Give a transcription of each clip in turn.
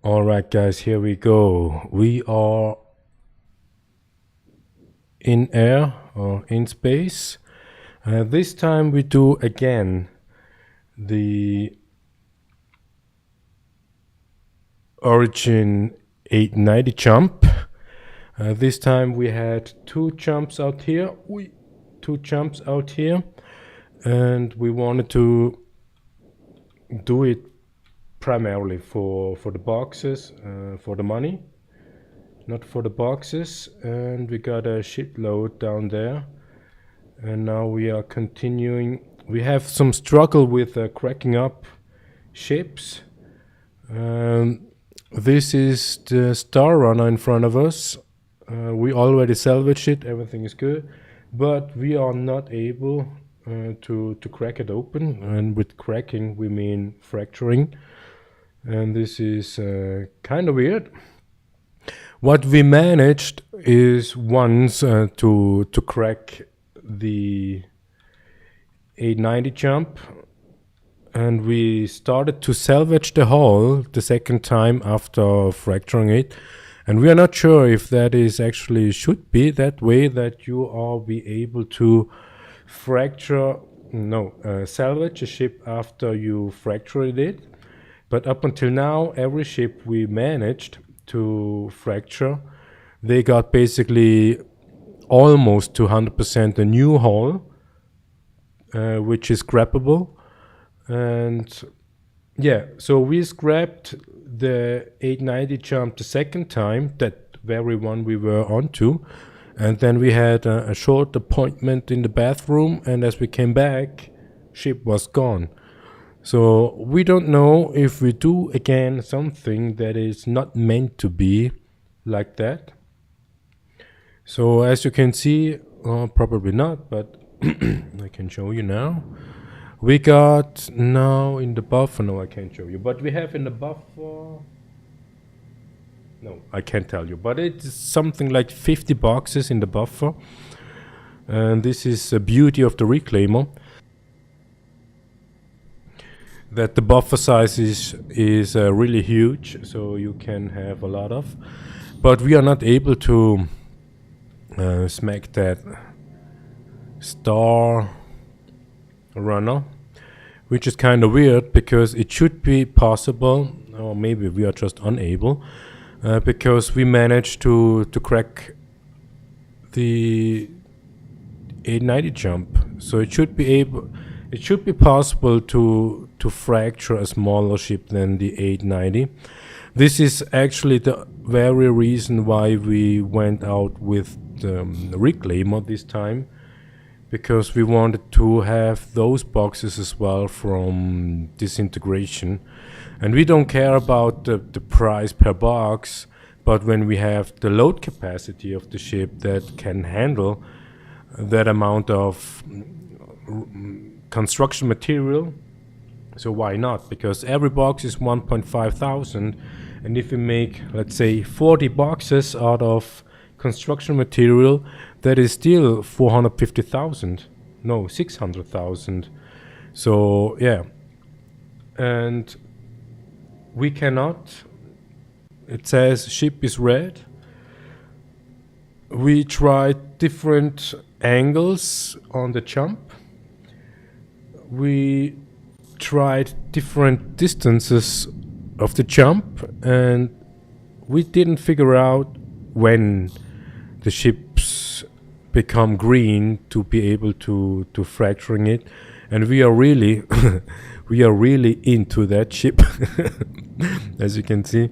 All right, guys, here we go. We are in air or in space. This time we do again the origin 890 jump. This time we had two jumps out here. And we wanted to do it primarily for the boxes, for the money, not for the boxes. And we got a shitload down there, and now we are continuing. We have some struggle with cracking up ships. This is the Star Runner in front of us. We already salvaged it, everything is good, but we are not able to crack it open. And with cracking we mean fracturing, and this is kind of weird. What we managed is once to crack the 890 jump, and we started to salvage the hull the second time after fracturing it. And we are not sure if that is actually should be that way, that you are be able to salvage a ship after you fractured it. But up until now, every ship we managed to fracture, they got basically almost to 100% a new hull, which is scrappable. And yeah, so we scrapped the 890 jump the second time, that very one we were onto. And then we had a short appointment in the bathroom, and as we came back, ship was gone. So we don't know if we do again something that is not meant to be like that. So as you can see, probably not, but I can show you now. We got now in the buffer, no I can't show you, but we have in the buffer, no I can't tell you, but it's something like 50 boxes in the buffer. And this is the beauty of the reclaimer, that the buffer size is really huge, so you can have a lot of. But we are not able to smack that Star Runner, which is kind of weird, because it should be possible, or maybe we are just unable, because we managed to crack the 890 jump. So it should be possible to fracture a smaller ship than the 890. This is actually the very reason why we went out with the reclaimer this time, because we wanted to have those boxes as well from disintegration. And we don't care about the price per box, but when we have the load capacity of the ship that can handle that amount of construction material, so why not? Because every box is 1.5 thousand, and if we make, let's say, 40 boxes out of construction material, that is still 450,000, no, 600,000. So yeah, and we cannot, it says ship is red. We tried different angles on the jump. We tried different distances of the jump, and we didn't figure out when the ships become green to be able to fracturing it. And we are really we are really into that ship as you can see,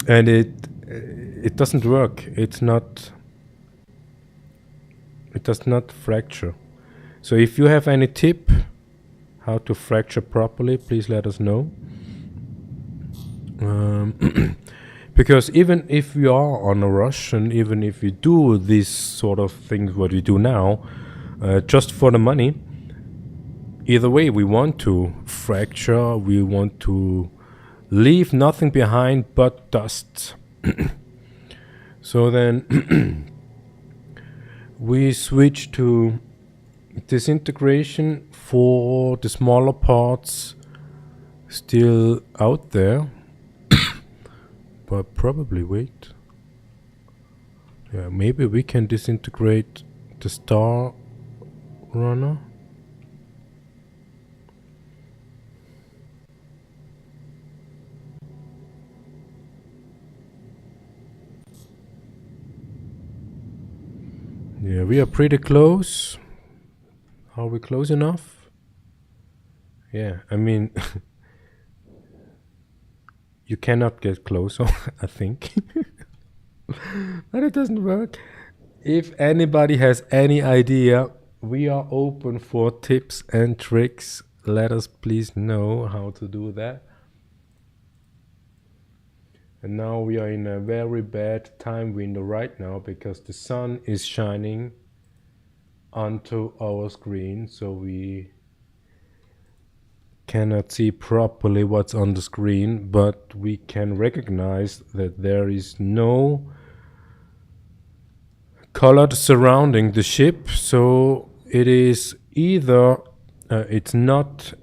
and it doesn't work. It does not fracture. So if you have any tip how to fracture properly, please let us know. Because even if we are on a rush, and even if we do these sort of things what we do now, just for the money, either way we want to fracture, we want to leave nothing behind but dust. So then we switch to disintegration for the smaller parts still out there. but probably wait. Yeah, maybe we can disintegrate the star runner. Yeah, we are pretty close. Are we close enough? Yeah, I mean, you cannot get closer, I think. But it doesn't work. If anybody has any idea, we are open for tips and tricks. Let us please know how to do that. And now we are in a very bad time window right now because the sun is shining onto our screen, so we cannot see properly what's on the screen, but we can recognize that there is no colored surrounding the ship, so it is either it's not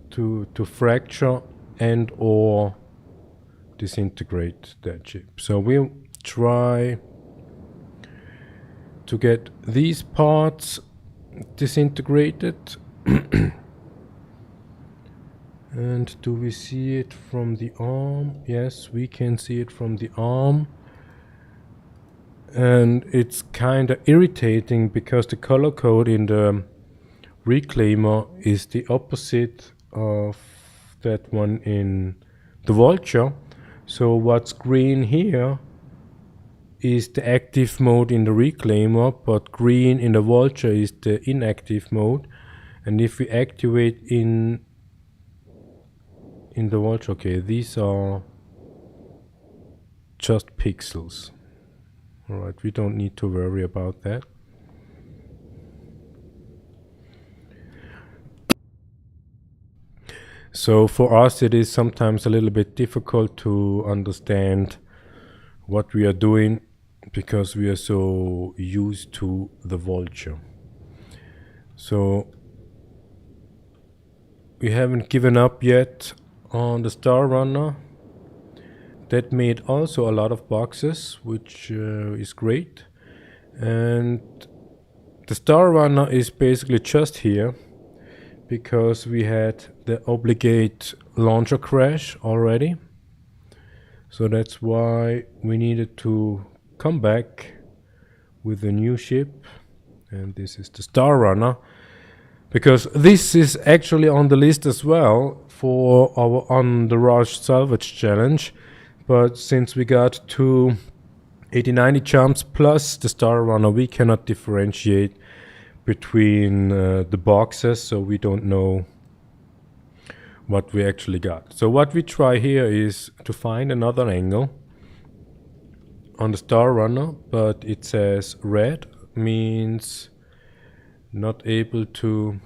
to fracture and or disintegrate that ship. So we'll try to get these parts disintegrated. And do we see it from the arm? Yes, we can see it from the arm. And it's kind of irritating because the color code in the reclaimer is the opposite of that one in the vulture. So what's green here is the active mode in the reclaimer, but green in the vulture is the inactive mode. And if we activate in the vulture, okay, these are just pixels. Alright, we don't need to worry about that. So for us it is sometimes a little bit difficult to understand what we are doing because we are so used to the vulture. So we haven't given up yet on the Star Runner. That made also a lot of boxes, which is great. And the Star Runner is basically just here because we had the obligate launcher crash already. So that's why we needed to come back with a new ship. And this is the Star Runner, because this is actually on the list as well for our On the Rush salvage challenge. But since we got 2 80-90 jumps plus the Star Runner, we cannot differentiate between the boxes, so we don't know what we actually got. So what we try here is to find another angle on the Star Runner, but it says red, means not able to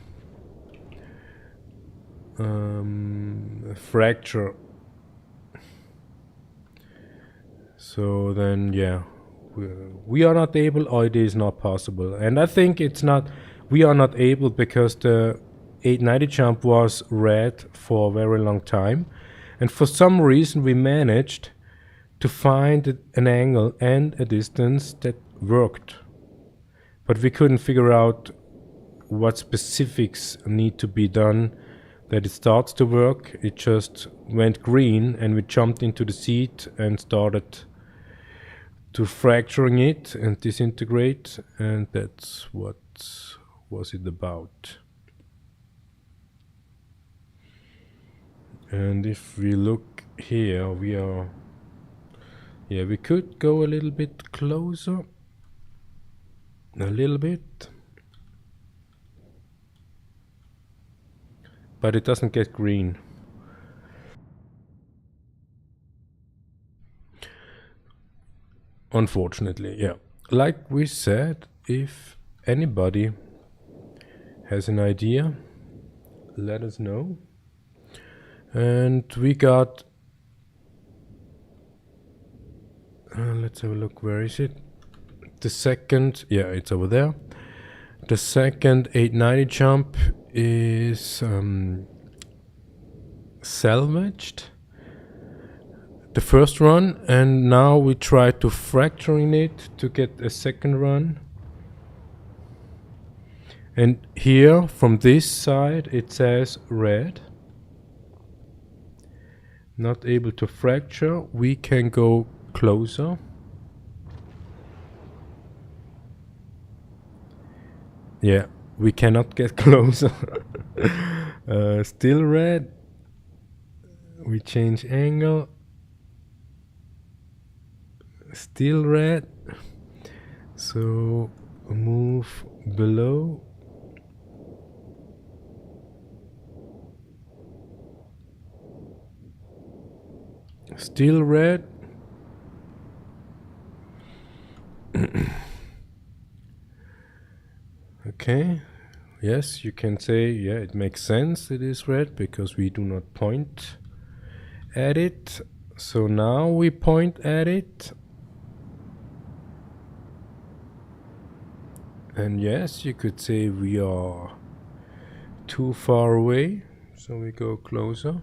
fracture. So then, yeah, we are not able, or it is not possible. And I think it's not, we are not able because the 890 jump was red for a very long time. And for some reason we managed to find an angle and a distance that worked. But we couldn't figure out what specifics need to be done that it starts to work. It just went green and we jumped into the seat and started to fracturing it and disintegrate, and that's what was it about. And if we look here, we are, yeah, we could go a little bit closer, a little bit, but it doesn't get green. Unfortunately, yeah. Like we said, if anybody has an idea, let us know. And we got, let's have a look, where is it? The second, yeah, it's over there. The second 890 jump is salvaged. the first run, and now we try to fracturing it to get a second run. And here from this side it says red. Not able to fracture. We can go closer. Yeah, we cannot get closer. Still red. We change angle. Still red. So move below. Still red. Okay. Yes, you can say, yeah, it makes sense it is red because we do not point at it. So now we point at it. And yes, you could say we are too far away. So we go closer.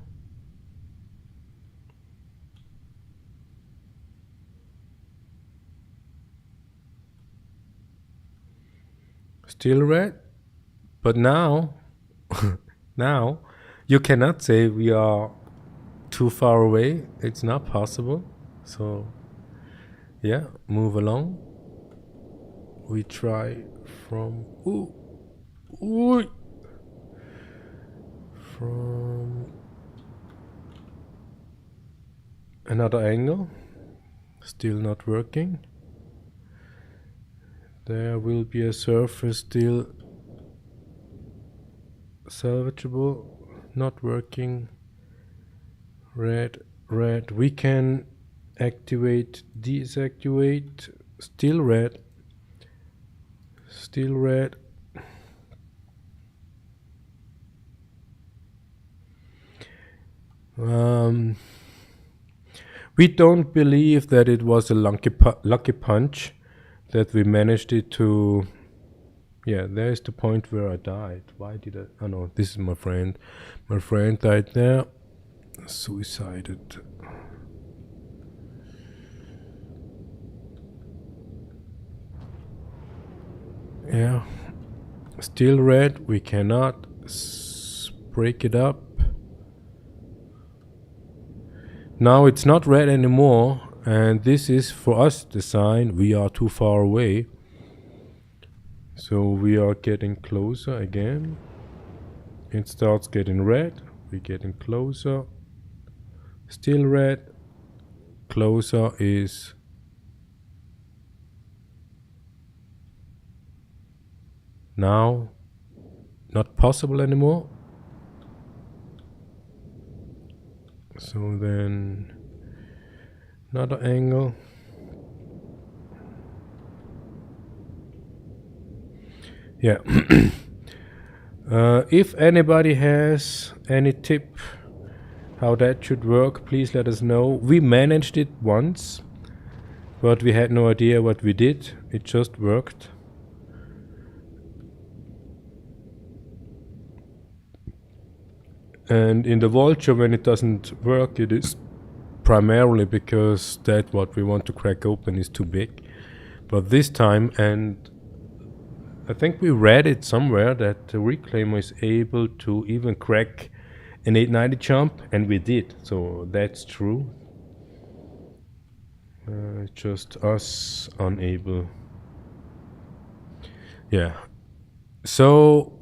Still red. But now, now you cannot say we are too far away. It's not possible. So yeah, move along. We try from from another angle. Still not working. There will be a surface still salvageable, not working. Red, red. We can activate, deactivate. Still red. Still red. We don't believe that it was a lucky punch that we managed it to. Yeah, there's the point where I died. Why did I? Oh no, this is my friend. My friend died there. Suicided. Yeah. Still red. We cannot break it up. Now it's not red anymore. And this is for us the sign we are too far away. So we are getting closer again. It starts getting red. We're getting closer. Still red. Closer is now not possible anymore. So then another angle. Yeah. If anybody has any tip how that should work, please let us know. We managed it once, but we had no idea what we did. It just worked. And in the vulture, when it doesn't work, it is primarily because that what we want to crack open is too big. But this time, and I think we read it somewhere, that the reclaimer is able to even crack an 890 jump, and we did. So that's true. Just us unable. Yeah. So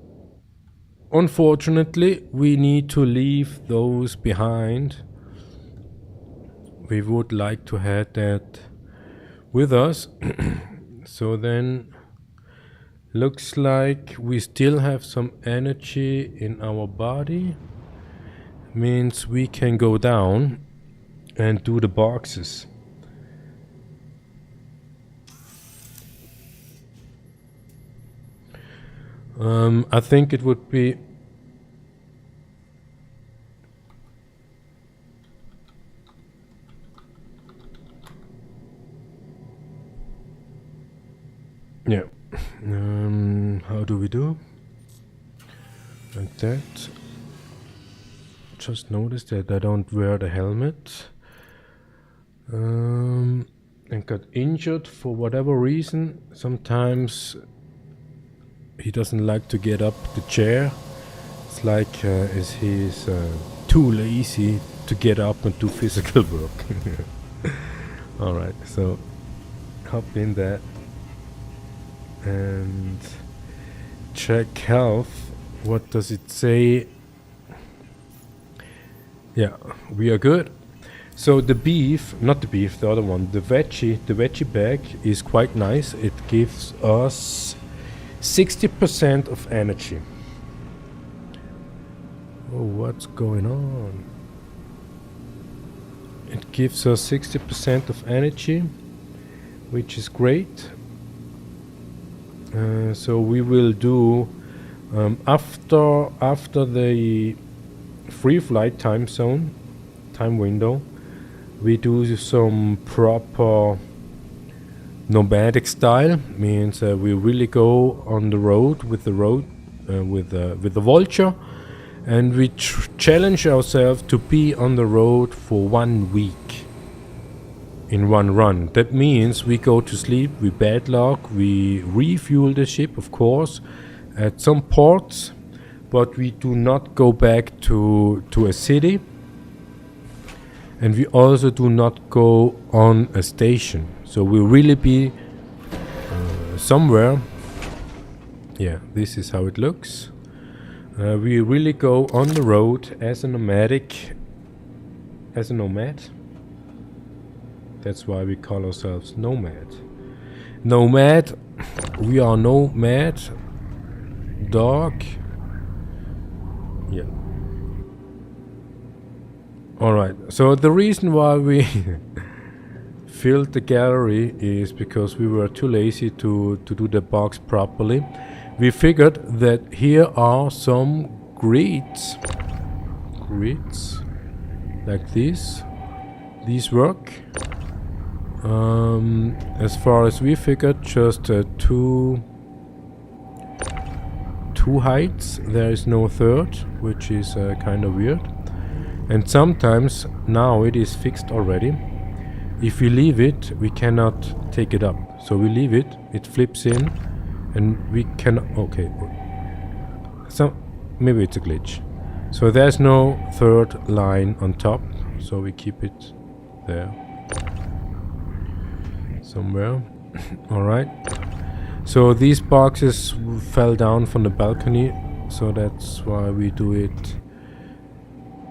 unfortunately, we need to leave those behind. We would like to have that with us. So then looks like we still have some energy in our body. Means we can go down and do the boxes. I think it would be yeah. How do we do? Like that. Just noticed that I don't wear the helmet. and got injured for whatever reason. Sometimes he doesn't like to get up the chair. It's like he's too lazy to get up and do physical work. Alright, so hop in that and check health. What does it say? Yeah, we are good. So the beef, not the beef, the other one, the veggie bag is quite nice. It gives us 60% of energy. Oh, what's going on? It gives us 60% of energy, which is great. So we will do after the free flight time window, we do some proper nomadic style. Means we really go on the road with the vulture, and we challenge ourselves to be on the road for 1 week in one run. That means we go to sleep, we bad luck, we refuel the ship, of course, at some ports, but we do not go back to a city, and we also do not go on a station. So we really be somewhere. Yeah, this is how it looks. We really go on the road as a nomad. That's why we call ourselves nomad. Nomad, we are nomad dog. Yeah. Alright, so the reason why we filled the gallery is because we were too lazy to do the box properly. We figured that here are some grids like this. These work. As far as we figured, just two heights. There is no third, which is kind of weird. And sometimes now it is fixed already. If we leave it, we cannot take it up. So we leave it, it flips in, and we can. Okay. So maybe it's a glitch. So there's no third line on top, so we keep it there somewhere. Alright. So these boxes fell down from the balcony, so that's why we do it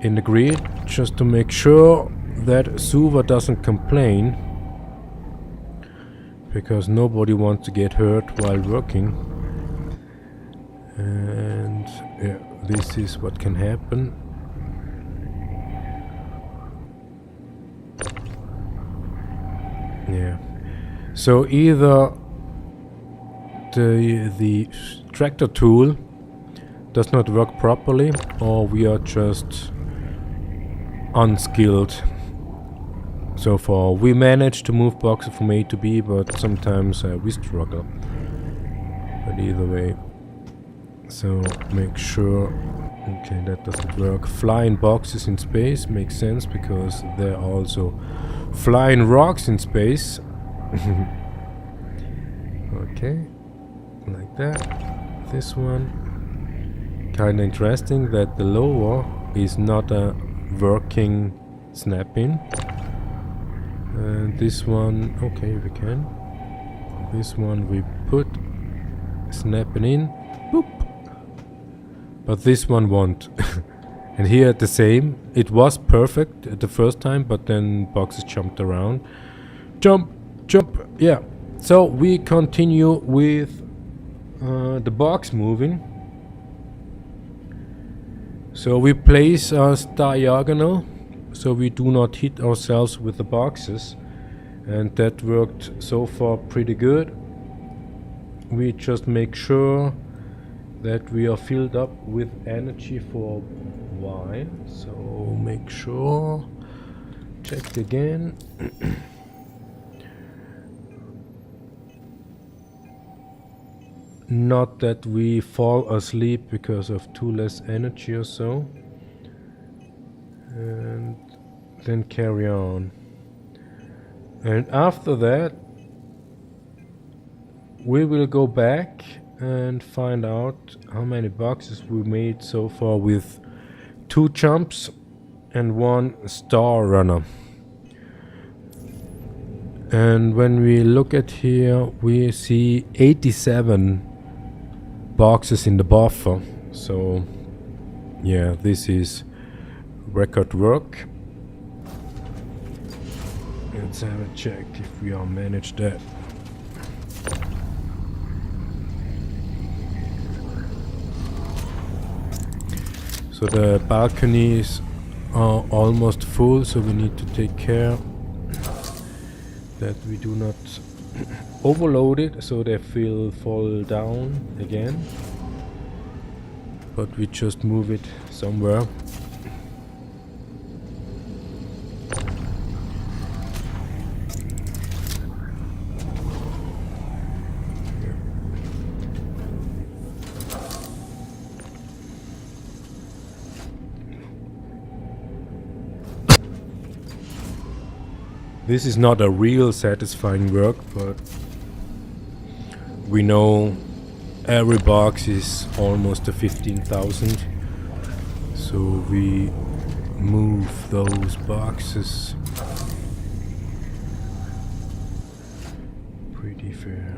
in the grid, just to make sure that Suva doesn't complain, because nobody wants to get hurt while working. And yeah, this is what can happen. Yeah. So either the tractor tool does not work properly, or we are just unskilled. So far we managed to move boxes from A to B, but sometimes we struggle. But either way, so make sure. Okay, that doesn't work. Flying boxes in space makes sense, because there are also flying rocks in space. Okay, like that. This one, kind of interesting that the lower is not a working snap-in. And this one, okay, we can. This one we put snapping in, boop. But this one won't. And here the same. It was perfect at the first time, but then boxes jumped around. Jump, yeah. So we continue with the box moving. So we place us diagonal, so we do not hit ourselves with the boxes, and that worked so far pretty good. We just make sure that we are filled up with energy for a while. So make sure, check again. Not that we fall asleep because of too less energy or so. And then carry on. And after that, we will go back and find out how many boxes we made so far with 2 jumps and 1 star runner. And when we look at here, we see 87 boxes in the buffer. So yeah, this is record work. Let's have a check if we are managed that. So the balconies are almost full, so we need to take care that we do not overload it so they will fall down again. But we just move it somewhere. This is not a real satisfying work, but we know every box is almost a 15,000, so we move those boxes pretty fair.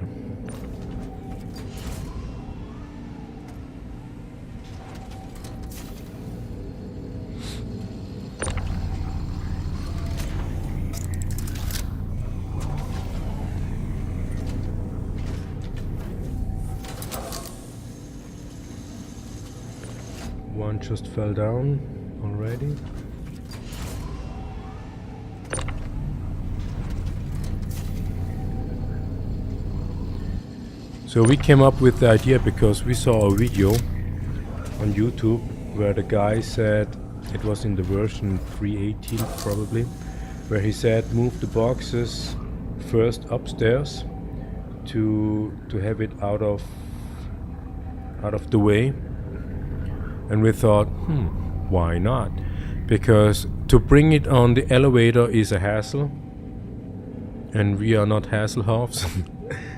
One just fell down already. So we came up with the idea because we saw a video on YouTube where the guy said, it was in the version 3.18 probably, where he said move the boxes first upstairs to have it out of the way. And we thought, why not? Because to bring it on the elevator is a hassle, and we are not Hasselhoffs.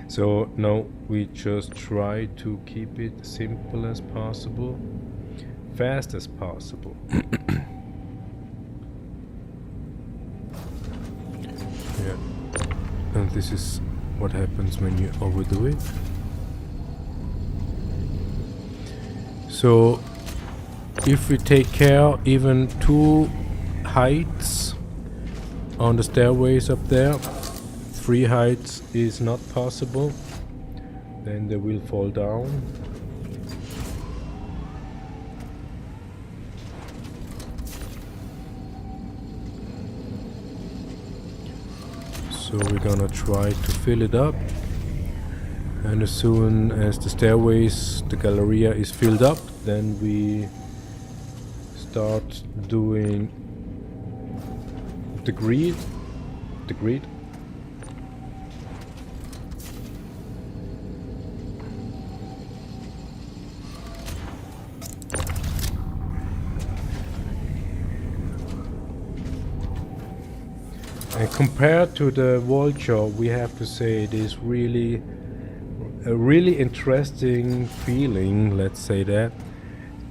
So no, we just try to keep it simple as possible, fast as possible. Yeah, and this is what happens when you overdo it. So if we take care, even 2 heights on the stairways up there, 3 heights is not possible, then they will fall down. So we're gonna try to fill it up, and as soon as the stairways, the galleria is filled up, then we start doing the grid. And compared to the vulture, we have to say it is really a really interesting feeling, let's say that,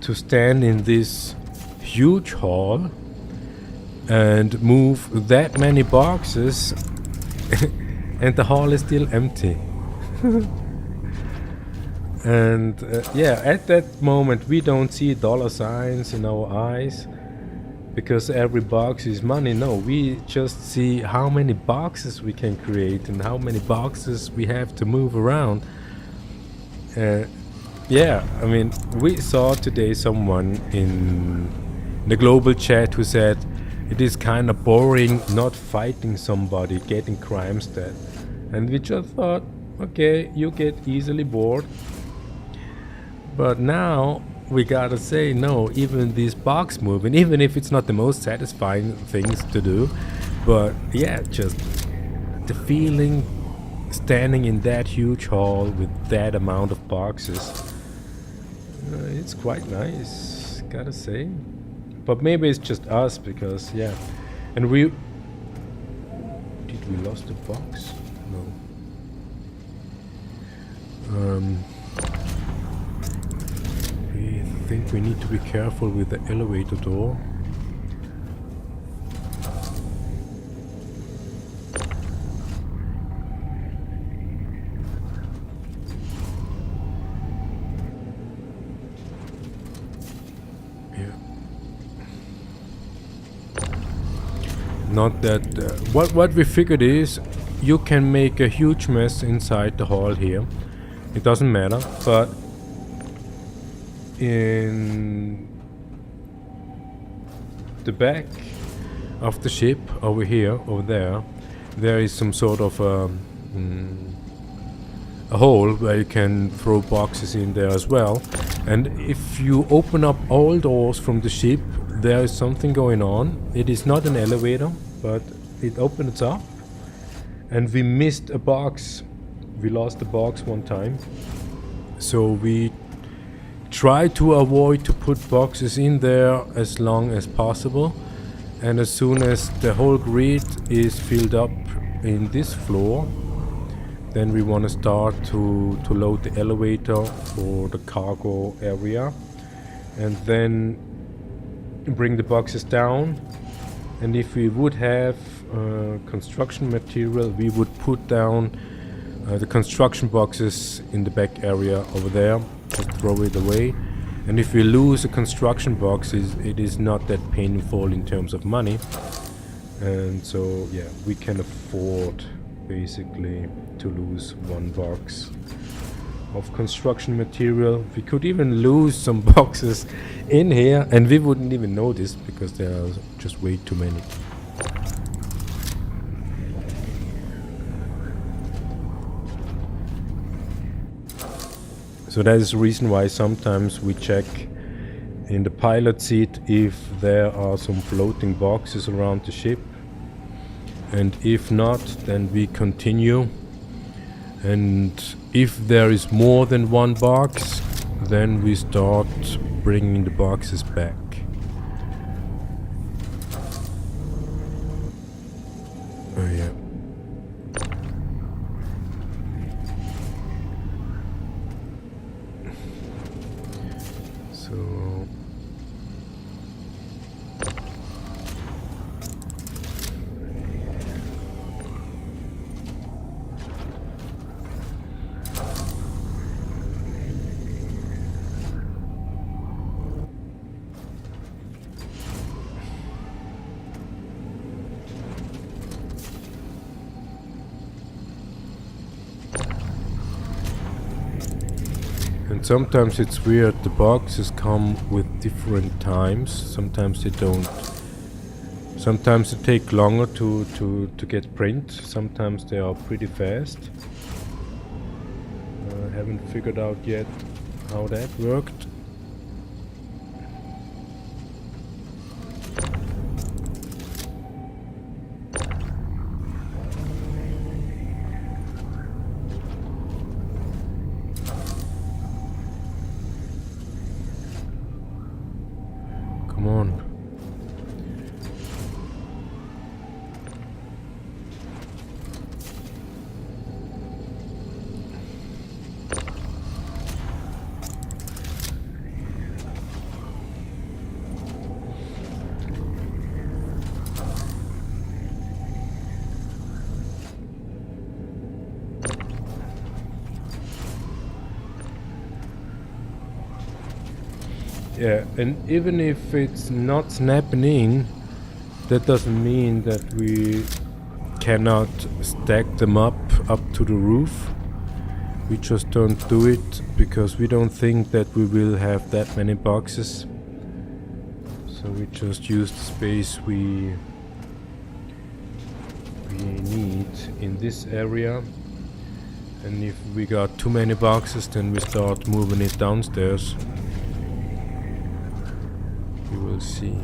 to stand in this huge hall and move that many boxes and the hall is still empty. And yeah, at that moment we don't see dollar signs in our eyes because every box is money. No, we just see how many boxes we can create and how many boxes we have to move around. Yeah, I mean, we saw today someone in the global chat who said it is kind of boring not fighting somebody, getting crime stat. And we just thought, okay, you get easily bored. But now we gotta say no, even this box moving, even if it's not the most satisfying things to do, but yeah, just the feeling standing in that huge hall with that amount of boxes, it's quite nice, gotta say. But maybe it's just us, because yeah, and did we lost the box? No. I think we need to be careful with the elevator door. Not that what we figured is you can make a huge mess inside the hall here. It doesn't matter, but in the back of the ship over here, over there is some sort of a hole where you can throw boxes in there as well. And if you open up all doors from the ship, there is something going on. It is not an elevator, but it opens up, and we missed a box. We lost a box one time, so we try to avoid to put boxes in there as long as possible. And as soon as the whole grid is filled up in this floor, then we want to start to load the elevator for the cargo area, and then bring the boxes down. And if we would have construction material, we would put down the construction boxes in the back area over there, just throw it away. And if we lose a construction box, it is not that painful in terms of money. And so yeah, we can afford basically to lose one box of construction material. We could even lose some boxes in here and we wouldn't even notice because there are just way too many. So that is the reason why sometimes we check in the pilot seat if there are some floating boxes around the ship, and if not, then we continue. And if there is more than one box, then we start bringing the boxes back. Oh yeah. So and sometimes it's weird, the boxes come with different times. Sometimes they don't. Sometimes they take longer to get print. Sometimes they are pretty fast. I haven't figured out yet how that worked. Come on. Yeah, and even if it's not snapping in, that doesn't mean that we cannot stack them up to the roof. We just don't do it because we don't think that we will have that many boxes. So we just use the space we need in this area. And if we got too many boxes, then we start moving it downstairs. You will see.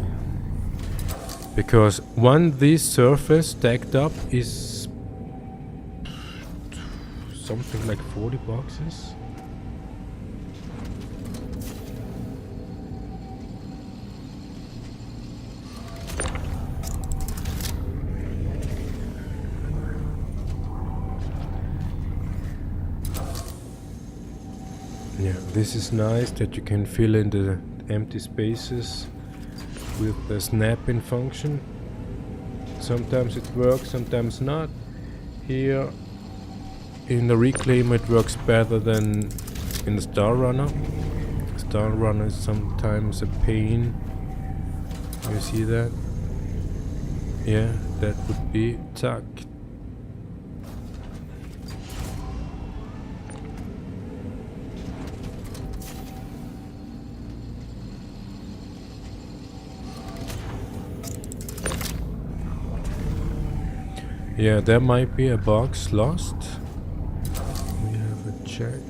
Because this surface stacked up is something like 40 boxes. Yeah, this is nice that you can fill in the empty spaces with the snap-in function. Sometimes it works, sometimes not. Here in the Reclaim it works better than in the Star Runner. Star Runner is sometimes a pain. You see that? Yeah, that would be tuck. Yeah, there might be a box lost. We have a check.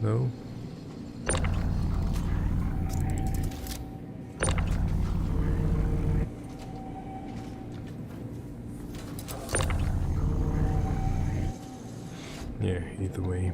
No. Yeah, either way.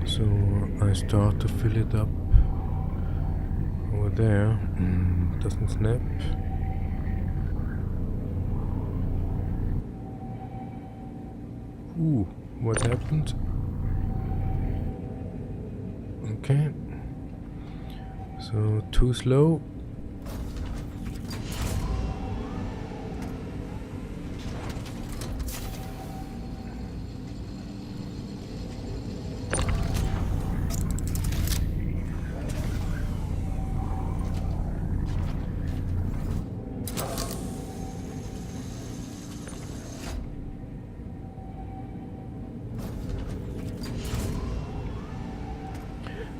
So I start to fill it up over there. Doesn't snap. Ooh, what happened? Okay. So too slow.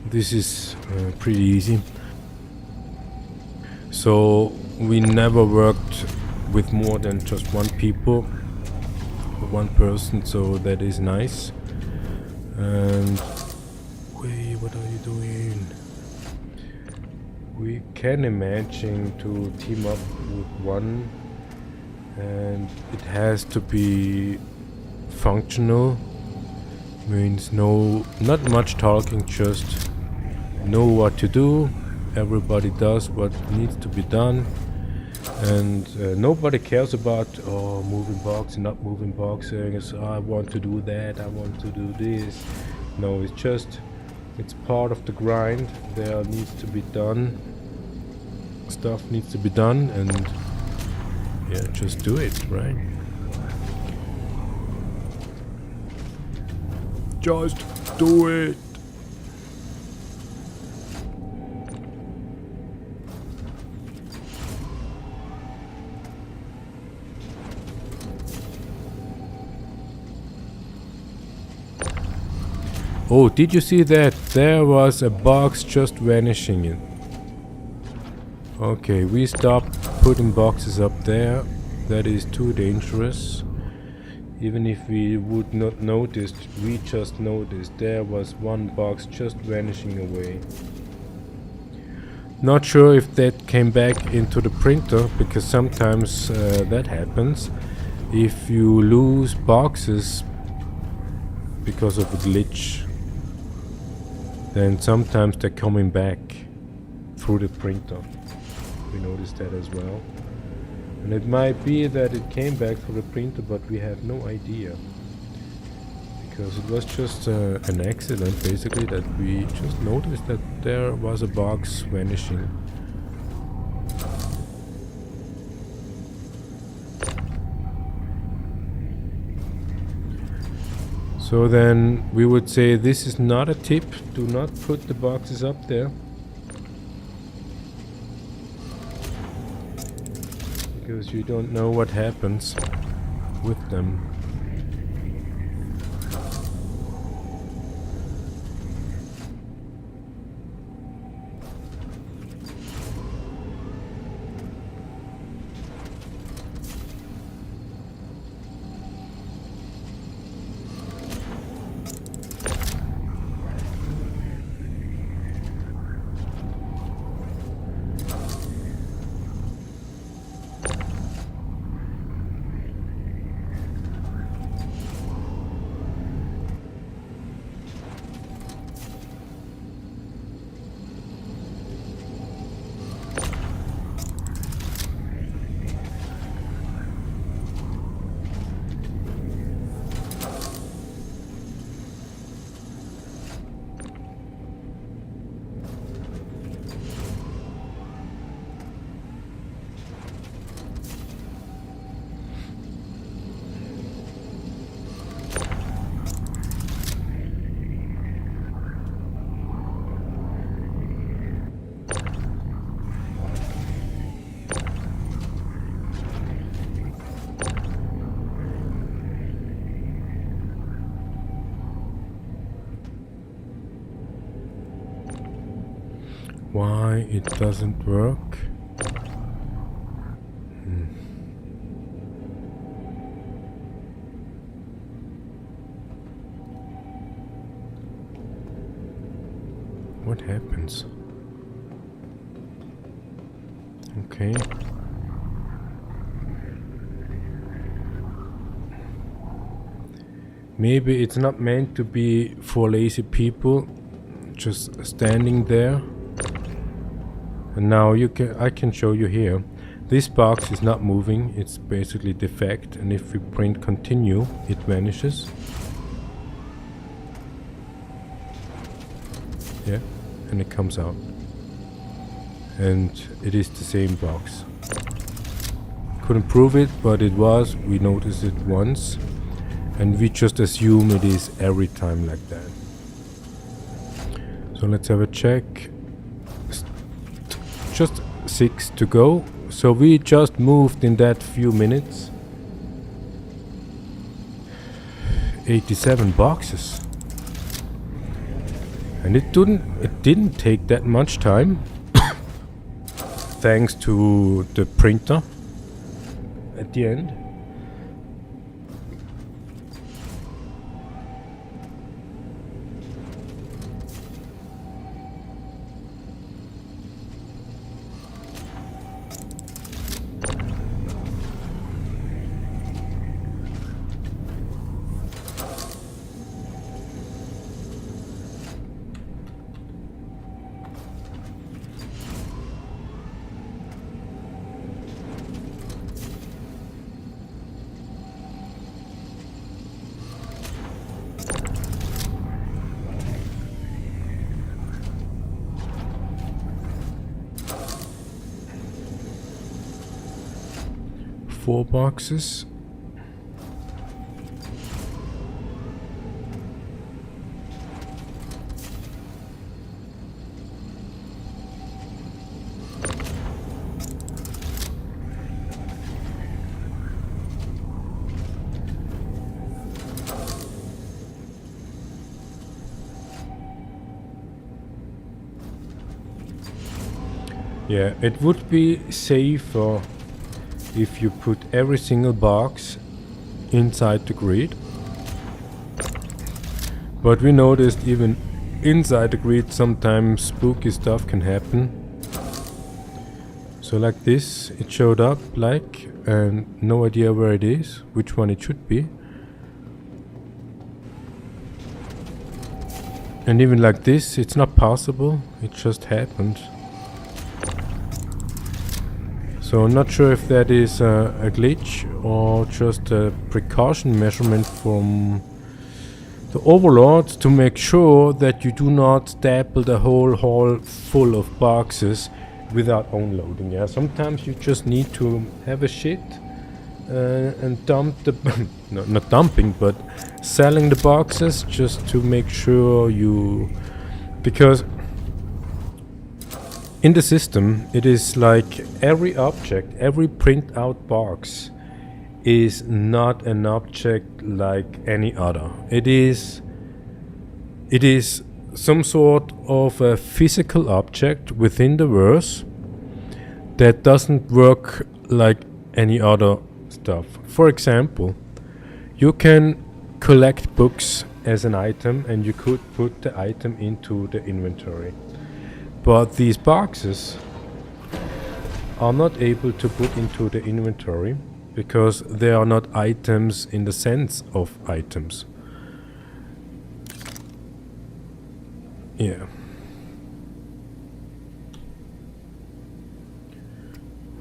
This is pretty easy. So we never worked with more than just one person, so that is nice. And wait, what are you doing? We can imagine to team up with one, and it has to be functional. Means not much talking, just know what to do. Everybody does what needs to be done, and nobody cares about moving box, not moving boxes. I want to do that, I want to do this. No, it's part of the grind. There needs to be done. Stuff needs to be done, and yeah, just do it, right? Just do it. Oh, did you see that? There was a box just vanishing in. Okay, we stopped putting boxes up there. That is too dangerous. Even if we would not notice, we just noticed there was one box just vanishing away. Not sure if that came back into the printer, because sometimes that happens. If you lose boxes because of a glitch, then sometimes they're coming back through the printer. We noticed that as well. And it might be that it came back through the printer, but we have no idea. Because it was just an accident, basically, that we just noticed that there was a box vanishing. So then we would say this is not a tip. Do not put the boxes up there. Because you don't know what happens with them. why it doesn't work. What happens? Okay. Maybe it's not meant to be for lazy people, just standing there. And now I can show you here. This box is not moving, it's basically defect, and if we print continue, it vanishes. Yeah, and it comes out. And it is the same box. Couldn't prove it, but it was. We noticed it once. And we just assume it is every time like that. So let's have a check. Just 6 to go. So we just moved in that few minutes 87 boxes. And it didn't take that much time. Thanks to the printer at the end. Four boxes. Yeah, it would be safer if you put every single box inside the grid. But we noticed even inside the grid sometimes spooky stuff can happen. So like this, it showed up like, and no idea where it is, which one it should be. And even like this, it's not possible, it just happened. So I'm not sure if that is a glitch or just a precaution measurement from the overlords to make sure that you do not staple the whole hall full of boxes without unloading. Yeah, sometimes you just need to have a shit and dump the no, not dumping, but selling the boxes just to make sure you, because in the system, it is like every object, every print out box is not an object like any other. It is some sort of a physical object within the verse that doesn't work like any other stuff. For example, you can collect books as an item and you could put the item into the inventory. But these boxes are not able to put into the inventory because they are not items in the sense of items. Yeah.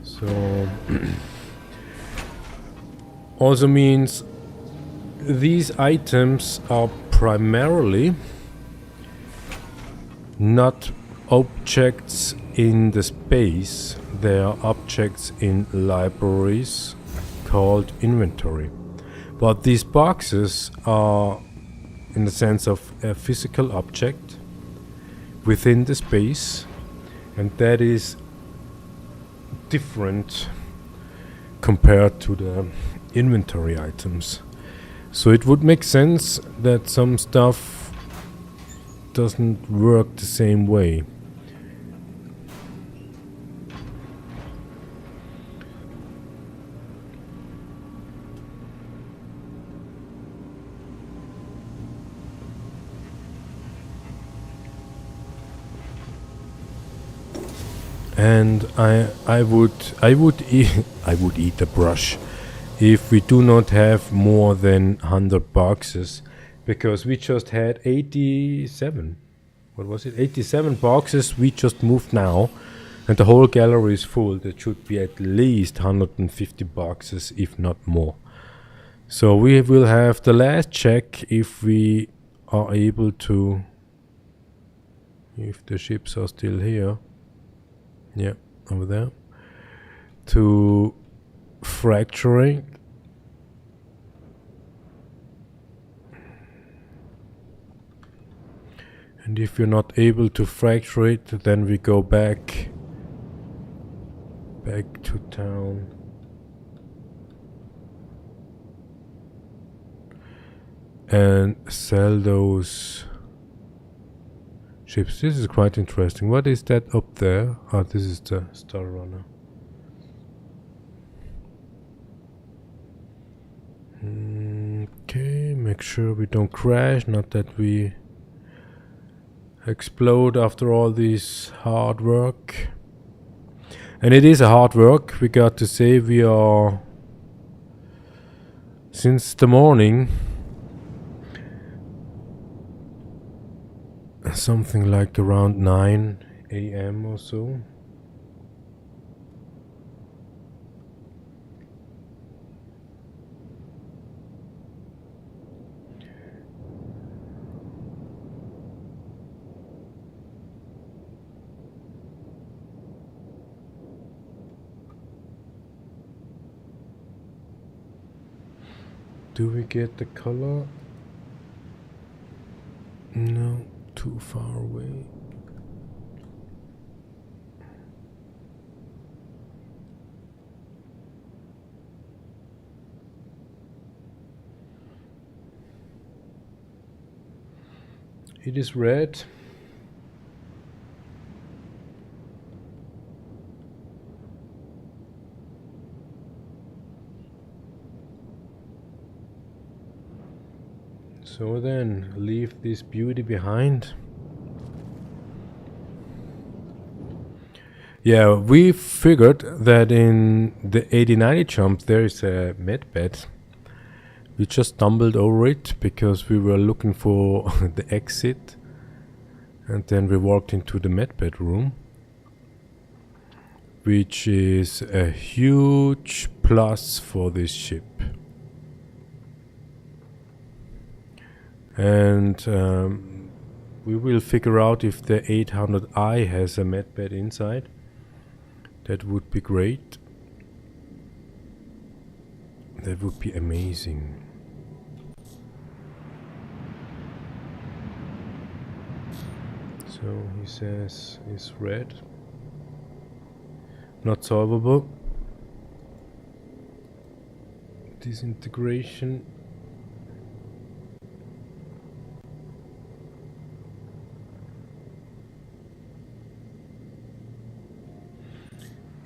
So also means these items are primarily not objects in the space, they are objects in libraries called inventory. But these boxes are in the sense of a physical object within the space, and that is different compared to the inventory items. So it would make sense that some stuff doesn't work the same way. And I would eat a brush if we do not have more than 100 boxes, because we just had 87. What was it? 87 boxes we just moved now, and the whole gallery is full. There should be at least 150 boxes, if not more. So we will have the last check if we are able to, if the ships are still here. Yeah, over there. To fracturing. And if you're not able to fracture it, then we go back to town. And sell those ships. This is quite interesting. What is that up there? Oh, this is the Star Runner. Okay, make sure we don't crash, not that we explode after all this hard work. And it is a hard work, we got to say. We are, since the morning, something like around 9 a.m. or so. Do we get the color? No, too far away. It is red. So then, leave this beauty behind. Yeah, we figured that in the 80-90 jump there is a med bed. We just stumbled over it because we were looking for the exit, and then we walked into the med bed room, which is a huge plus for this ship. And we will figure out if the 800i has a med bed inside. That would be great. That would be amazing. So he says it's red. Not solvable. Disintegration.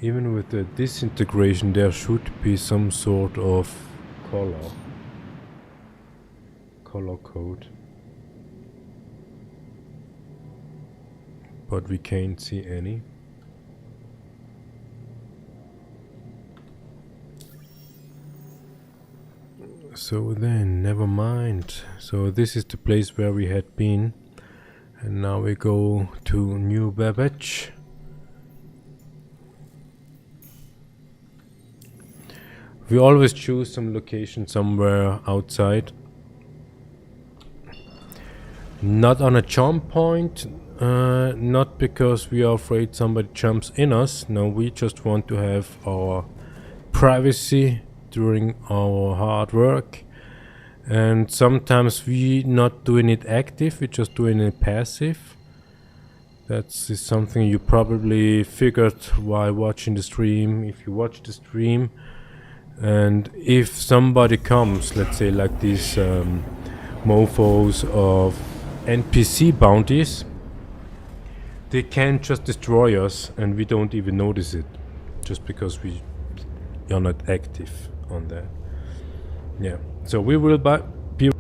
Even with the disintegration, there should be some sort of color code, but we can't see any. So then, never mind. So this is the place where we had been, and now we go to New Babbage. We always choose some location somewhere outside. Not on a jump point, not because we are afraid somebody jumps in us. No, we just want to have our privacy during our hard work. And sometimes we not doing it active, we're just doing it passive. That's something you probably figured while watching the stream, if you watch the stream. And if somebody comes, let's say like these mofos of NPC bounties, they can just destroy us and we don't even notice it, just because we are not active on that. Yeah, so we will be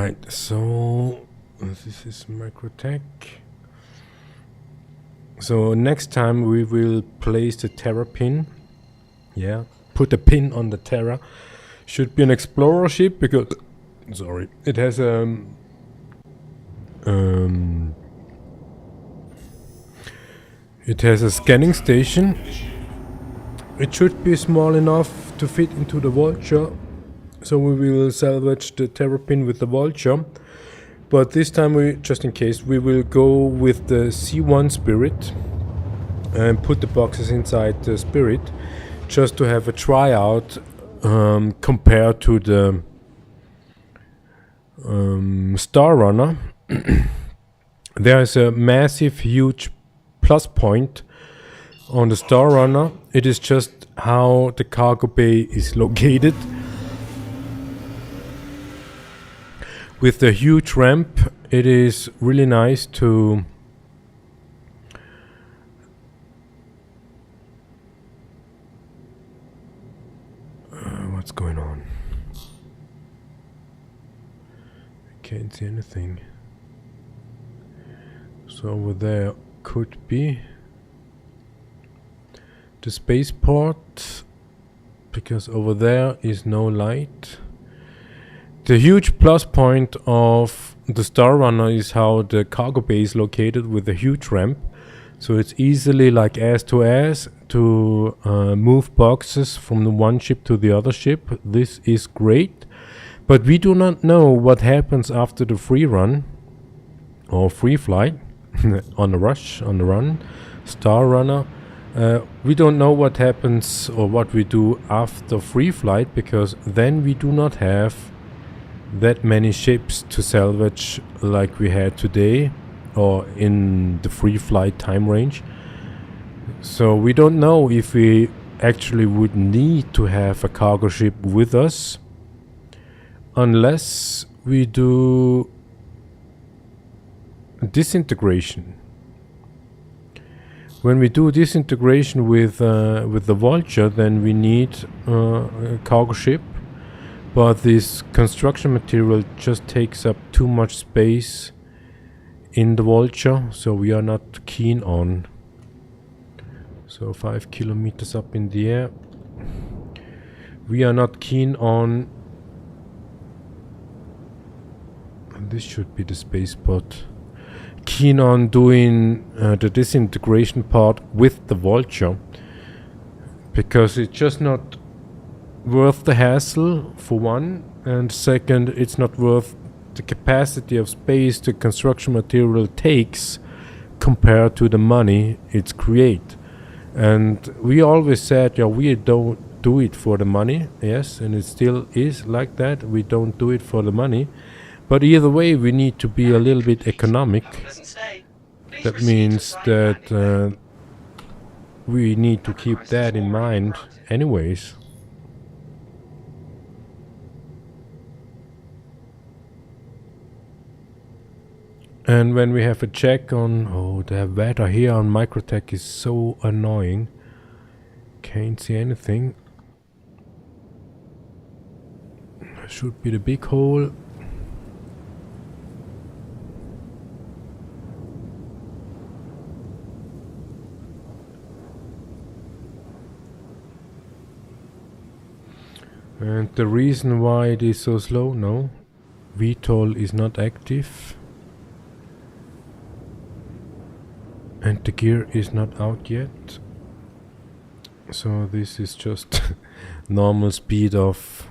Right, so this is microtech. So next time we will place the Terra pin. Yeah, put a pin on the Terra. Should be an explorer ship because, sorry, it has it has a scanning station. It should be small enough to fit into the vulture. So we will salvage the Terra pin with the vulture. But this time, we, just in case, we will go with the C1 spirit and put the boxes inside the spirit, just to have a tryout compared to the Star Runner. There is a massive, huge plus point on the Star Runner. It is just how the cargo bay is located. With the huge ramp, it is really nice to what's going on? I can't see anything. So over there could be the spaceport, because over there is no light. The huge plus point of the Star Runner is how the cargo bay is located with a huge ramp. So it's easily like ass to move boxes from the one ship to the other ship. This is great. But we do not know what happens after the free run or free flight on the run, Star Runner. We don't know what happens or what we do after free flight, because then we do not have that many ships to salvage like we had today or in the free flight time range. So we don't know if we actually would need to have a cargo ship with us unless we do disintegration. When we do disintegration with the Vulture, then we need a cargo ship. But this construction material just takes up too much space in the Vulture, so we are not keen on. So 5 kilometers up in the air. We are not keen on. And this should be the spaceport. Keen on doing the disintegration part with the Vulture, because it's just not worth the hassle, for one, and second, it's not worth the capacity of space the construction material takes compared to the money it's create. And we always said, yeah, we don't do it for the money, yes, and it still is like that. We don't do it for the money, but either way, we need to be a little bit economic. That means that we need to keep that in mind anyways. And when we have a check on, oh, the weather here on Microtech is so annoying. Can't see anything. Should be the big hole. And the reason why it is so slow, no, VTOL is not active. And the gear is not out yet. So this is just normal speed of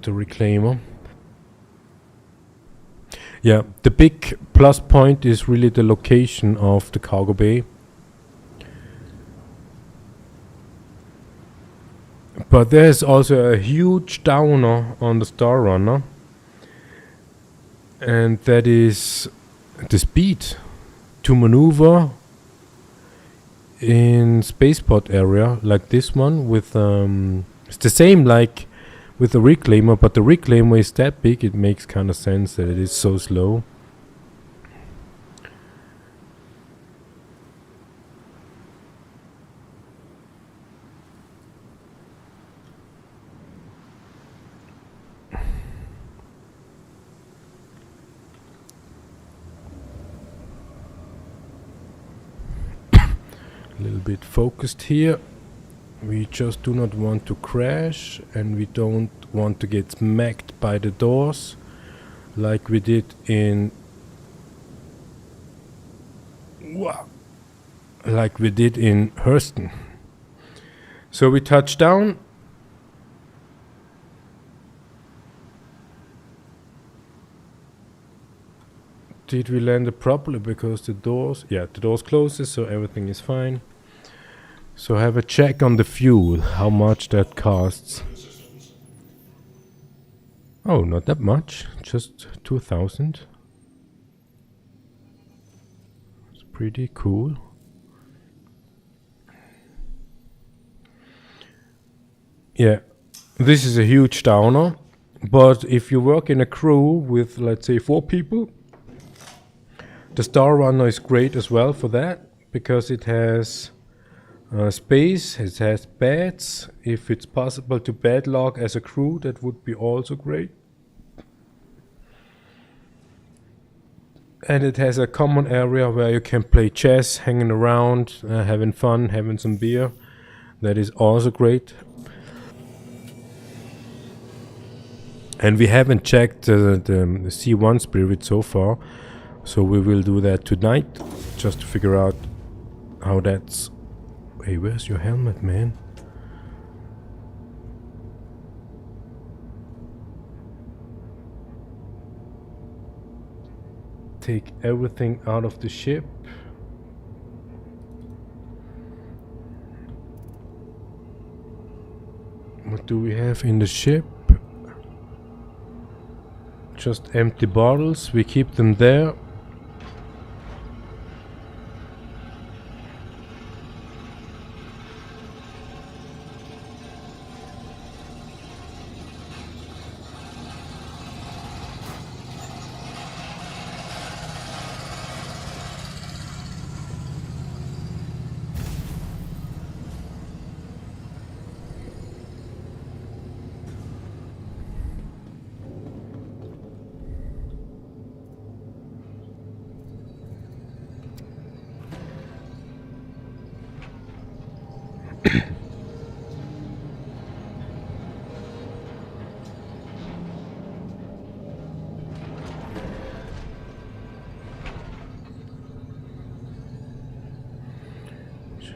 the reclaimer. Yeah, the big plus point is really the location of the cargo bay. But there's also a huge downer on the Star Runner, and that is the speed to maneuver in spaceport area like this one with it's the same like with the reclaimer, but the reclaimer is that big, it makes kind of sense that it is so slow. A little bit focused here. We just do not want to crash, and we don't want to get smacked by the doors like we did in Hurston. So we touch down. Did we land it properly? Because the doors closes, so everything is fine. So have a check on the fuel, how much that costs. Oh, not that much, just 2,000. It's pretty cool. Yeah, this is a huge downer, but if you work in a crew with, let's say, 4 people, the Star Runner is great as well for that, because it has space, it has beds. If it's possible to bed log as a crew, that would be also great. And it has a common area where you can play chess, hanging around, having fun, having some beer. That is also great. And we haven't checked the C1 spirit so far, so we will do that tonight, just to figure out how that's... Hey, where's your helmet, man? Take everything out of the ship. What do we have in the ship? Just empty bottles. We keep them there.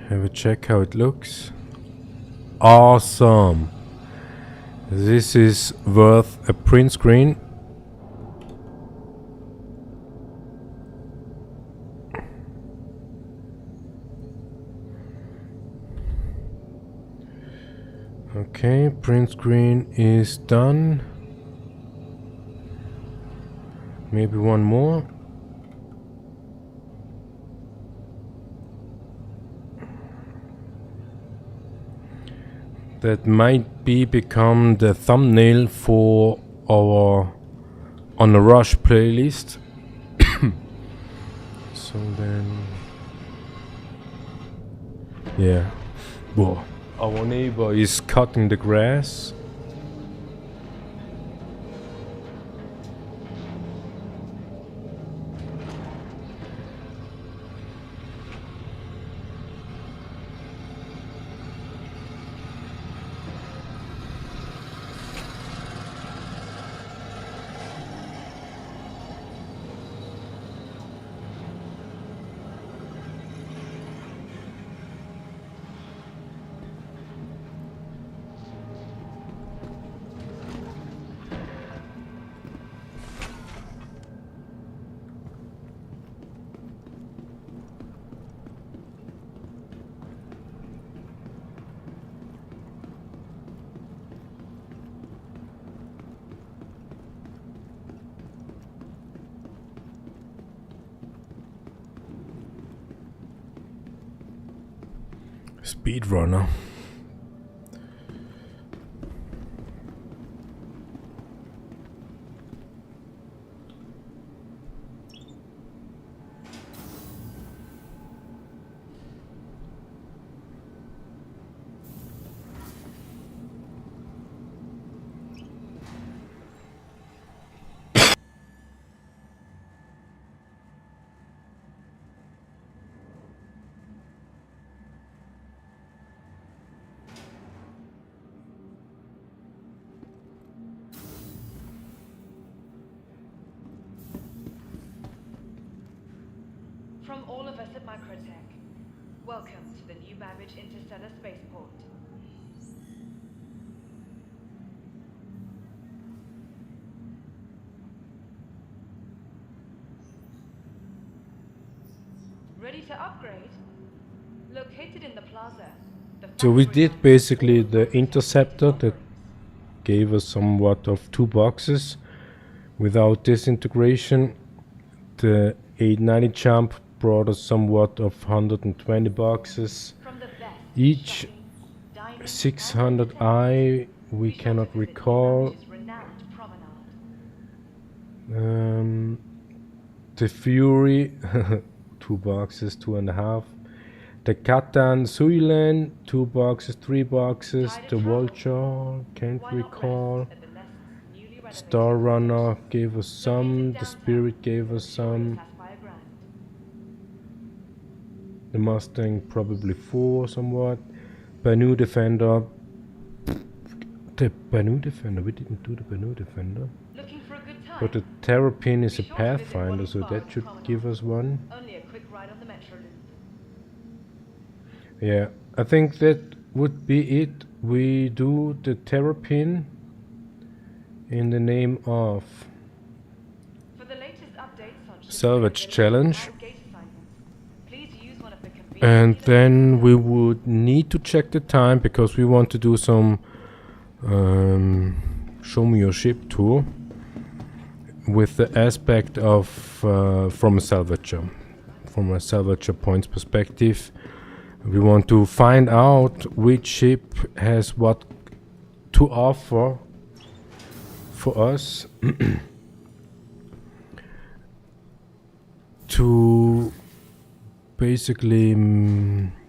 Have a check how it looks. Awesome! This is worth a print screen. Okay, print screen is done. Maybe one more. That might become the thumbnail for our On a Rush playlist. So then, yeah. Whoa. Our neighbor is cutting the grass. Speedrunner. From all of us at Microtech, welcome to the new Babbage Interstellar Spaceport. Ready to upgrade? Located in the plaza. So we did basically the interceptor that gave us somewhat of 2 boxes. Without this integration, the 890 jump brought us somewhat of 120 boxes. Each 600i we cannot recall. The Fury, 2 boxes, 2.5. The Catan Suilen, 2 boxes, 3 boxes. The Vulture, can't recall. Star Runner gave us some. The Spirit gave us some. The Mustang probably 4 somewhat. Banu Defender. The Banu Defender, we didn't do the Banu Defender. But the Terrapin is a Pathfinder, so that should give us 1. Only a quick ride on the Metro Loop. Yeah, I think that would be it. We do the Terrapin in the name of For the latest updates on Salvage Challenge. gate assignments, please use one of the convenient And then we would need to check the time because we want to do some show me your ship tour with the aspect of from a salvager point's perspective. We want to find out which ship has what to offer for us to basically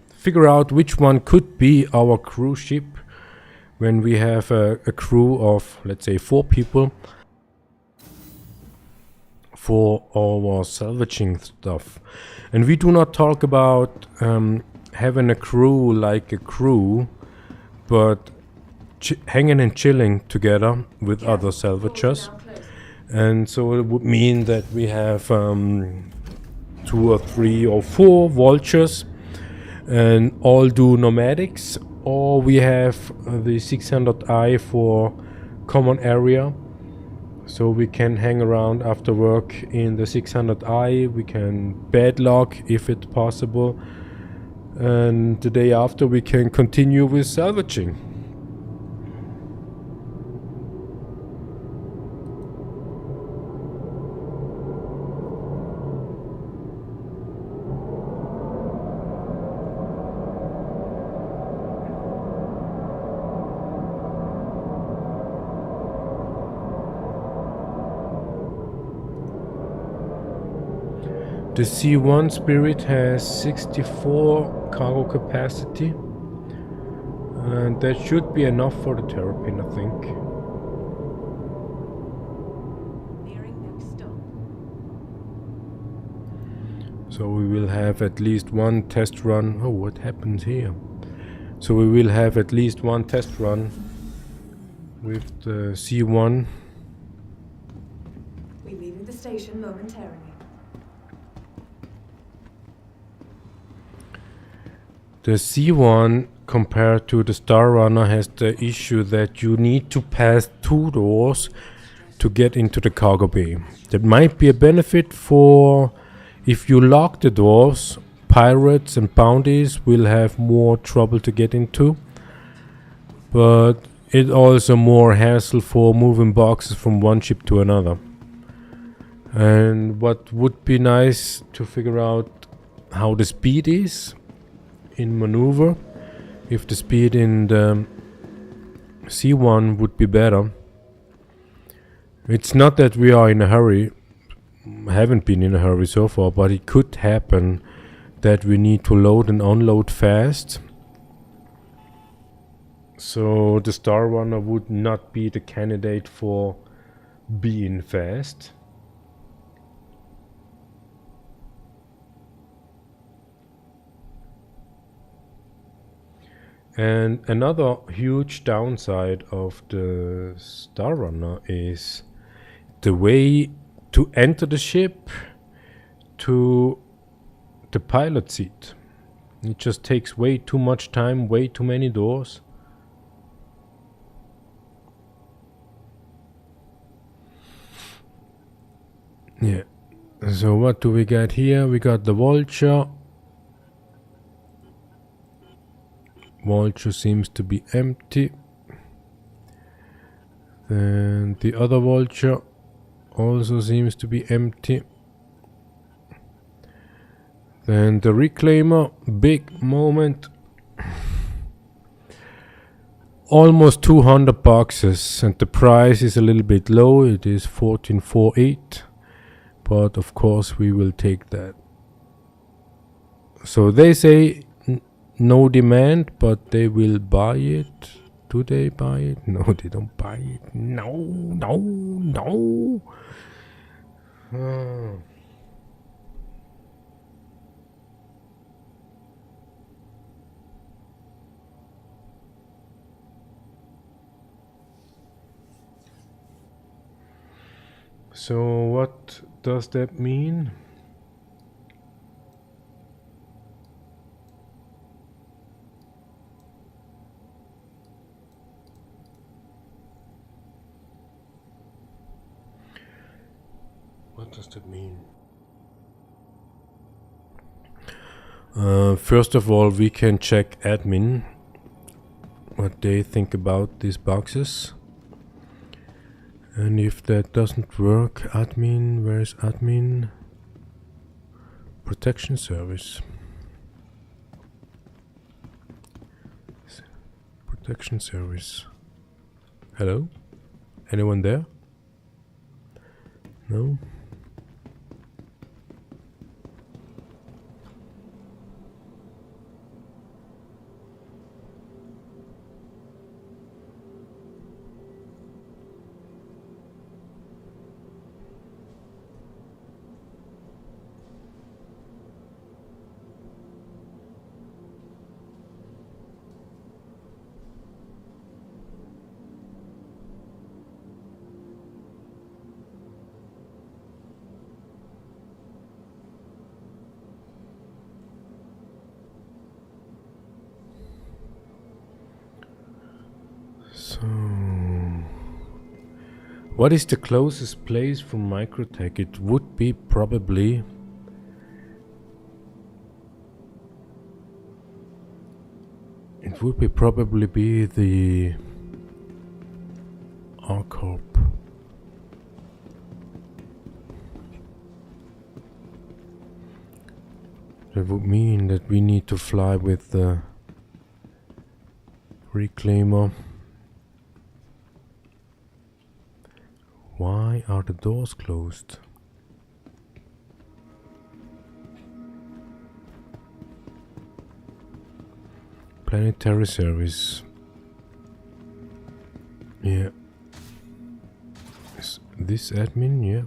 figure out which one could be our cruise ship when we have a crew of, let's say, 4 people for our salvaging stuff. And we do not talk about having a crew like a crew, but hanging and chilling together with other salvagers. And so it would mean that we have 2 or 3 or 4 vultures and all do nomadics, or we have the 600i for common area, so we can hang around after work in the 600i. We can bedlock if it's possible, and the day after we can continue with salvaging. The C1 Spirit has 64 cargo capacity, and that should be enough for the Terrapin, I think. Nearing next stop. So we will have at least 1 test run. Oh, what happens here? So we will have at least 1 test run with the C1. We're leaving the station momentarily. The C1 compared to the Star Runner has the issue that you need to pass 2 doors to get into the cargo bay. That might be a benefit for if you lock the doors, pirates and bounties will have more trouble to get into. But it's also more hassle for moving boxes from one ship to another. And what would be nice to figure out how the speed is in maneuver, if the speed in the C1 would be better. It's not that we are in a hurry, haven't been in a hurry so far, but it could happen that we need to load and unload fast. So the Star Runner would not be the candidate for being fast. And another huge downside of the Star Runner is the way to enter the ship, to the pilot seat. It just takes way too much time, way too many doors. Yeah. So what do we got here? We got the vulture. Vulture seems to be empty. Then the other vulture also seems to be empty. Then the reclaimer, big moment. Almost 200 boxes, and the price is a little bit low. It is 1448, but of course we will take that. So they say no demand, but they will buy it. Do they buy it? No, they don't buy it. No, no, no. So what does that mean? What does that mean? First of all, we can check admin, what they think about these boxes. And if that doesn't work, admin, where's admin? Protection service. Protection service. Hello? Anyone there? No? So, what is the closest place from Microtech? It would be probably be the R-Corp. That would mean that we need to fly with the reclaimer. Why are the doors closed? Planetary service. Yeah. Is this admin? Yeah.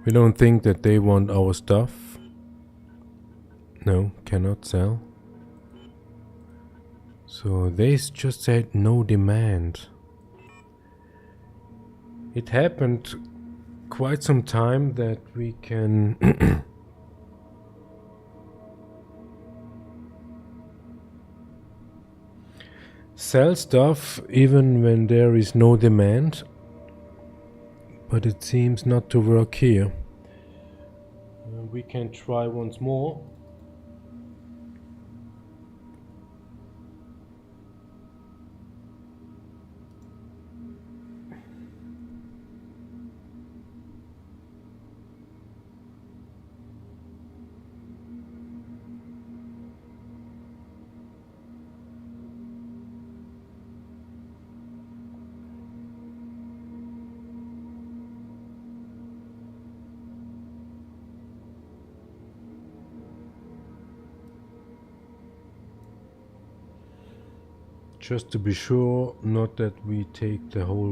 We don't think that they want our stuff. No, cannot sell. So they just said no demand. It happened quite some time that we can sell stuff even when there is no demand. But it seems not to work here. We can try once more. Just to be sure, not that we take the whole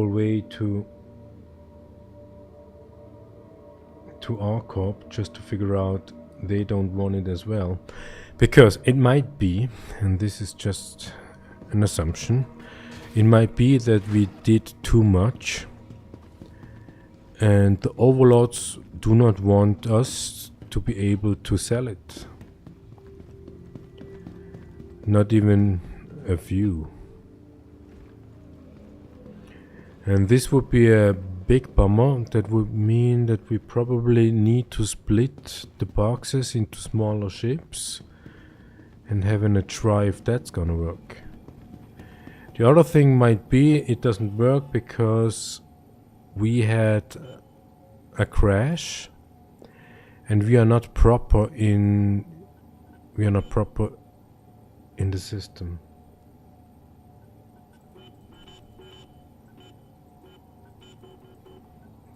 way to R-Corp, just to figure out they don't want it as well. Because it might be, and this is just an assumption, it might be that we did too much and the overlords do not want us to be able to sell it. Not even a few. And this would be a big bummer. That would mean that we probably need to split the boxes into smaller ships and having a try if that's gonna work. The other thing might be it doesn't work because we had a crash and we are not proper in the system.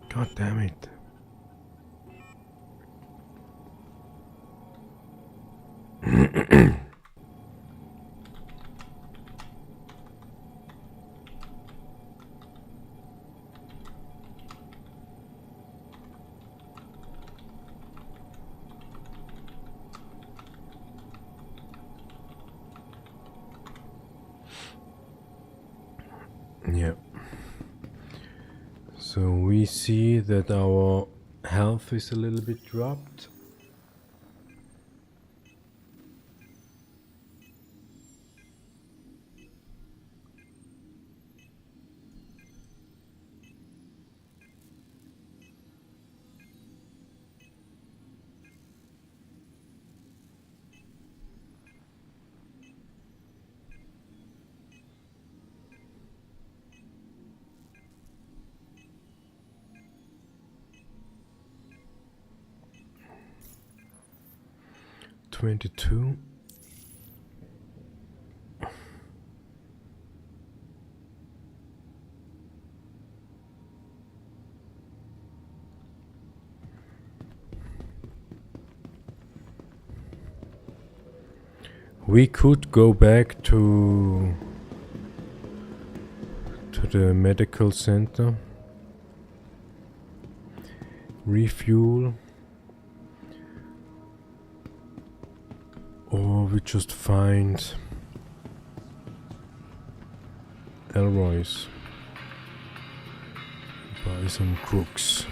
God damn it. Yeah. So we see that our health is a little bit dropped. $22. We could go back to the medical center, refuel, or we just find Elroy's, buy some crooks.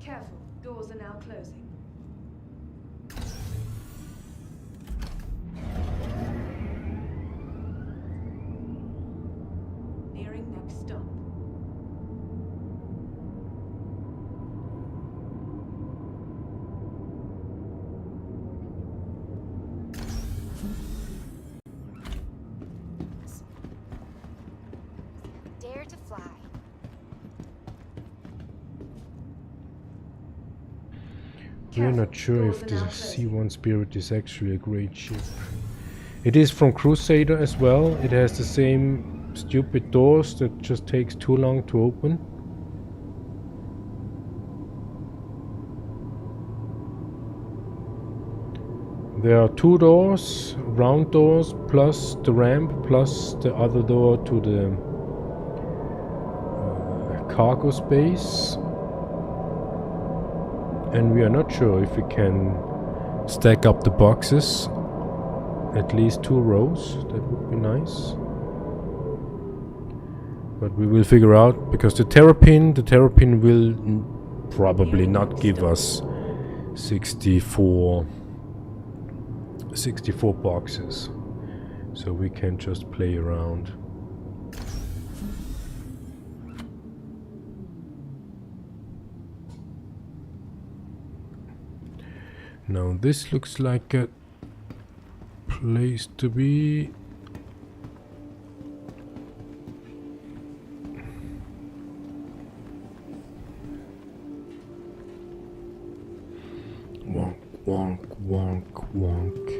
Careful, doors are now closing. Nearing next stop. Dare to fly. We're not sure if the C1 Spirit is actually a great ship. It is from Crusader as well. It has the same stupid doors that just takes too long to open. There are 2 doors, round doors, plus the ramp, plus the other door to the cargo space. And we are not sure if we can stack up the boxes. At least 2 rows, that would be nice. But we will figure out, because the terrapin will probably not give us 64 boxes. So we can just play around. Now this looks like a place to be. Wonk, wonk, wonk, wonk.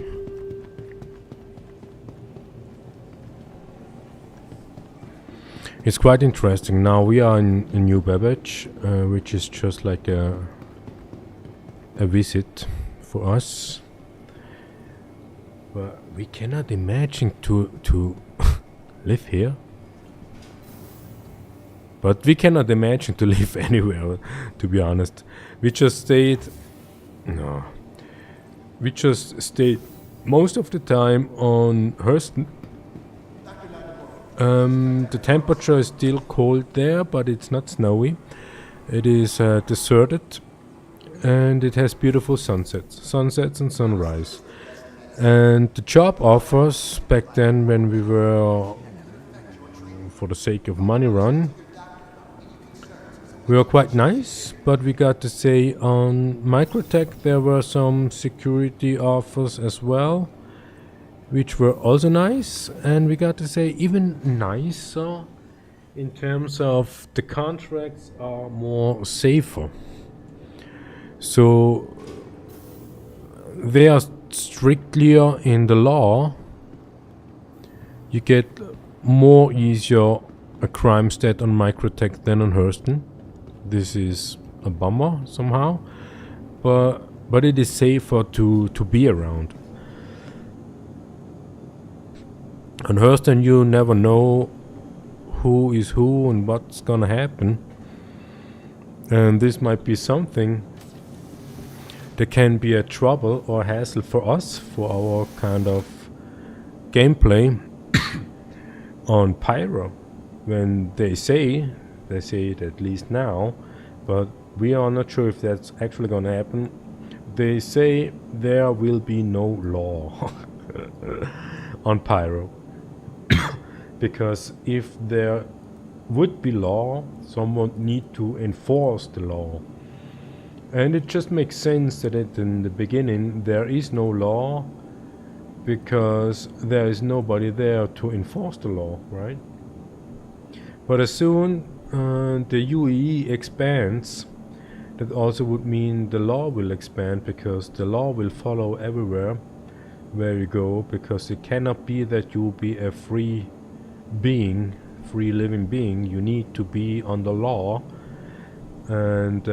It's quite interesting. Now we are in New Babbage, which is just like a visit for us. But we cannot imagine to live here. But we cannot imagine to live anywhere, to be honest. We just stayed most of the time on Hurston. The temperature is still cold there, but it's not snowy. It is deserted, and it has beautiful sunsets and sunrise. And the job offers back then, when we were, for the sake of money run, we were quite nice, but we got to say on Microtech there were some security offers as well, which were also nice, and we got to say even nicer in terms of the contracts are more safer. So they are strictlier in the law. You get more easier a crime stat on Microtech than on Hurston. This is a bummer somehow, but it is safer to be around. On Hurston you never know who is who and what's gonna happen, and this might be something that can be a trouble or hassle for us, for our kind of gameplay on Pyro. When they say it at least now, but we are not sure if that's actually gonna happen. They say there will be no law on Pyro. Because if there would be law, someone need to enforce the law. And it just makes sense that in the beginning there is no law, because there is nobody there to enforce the law, right? But as soon the UEE expands, that also would mean the law will expand, because the law will follow everywhere where you go, because it cannot be that you be a free living being. You need to be under law and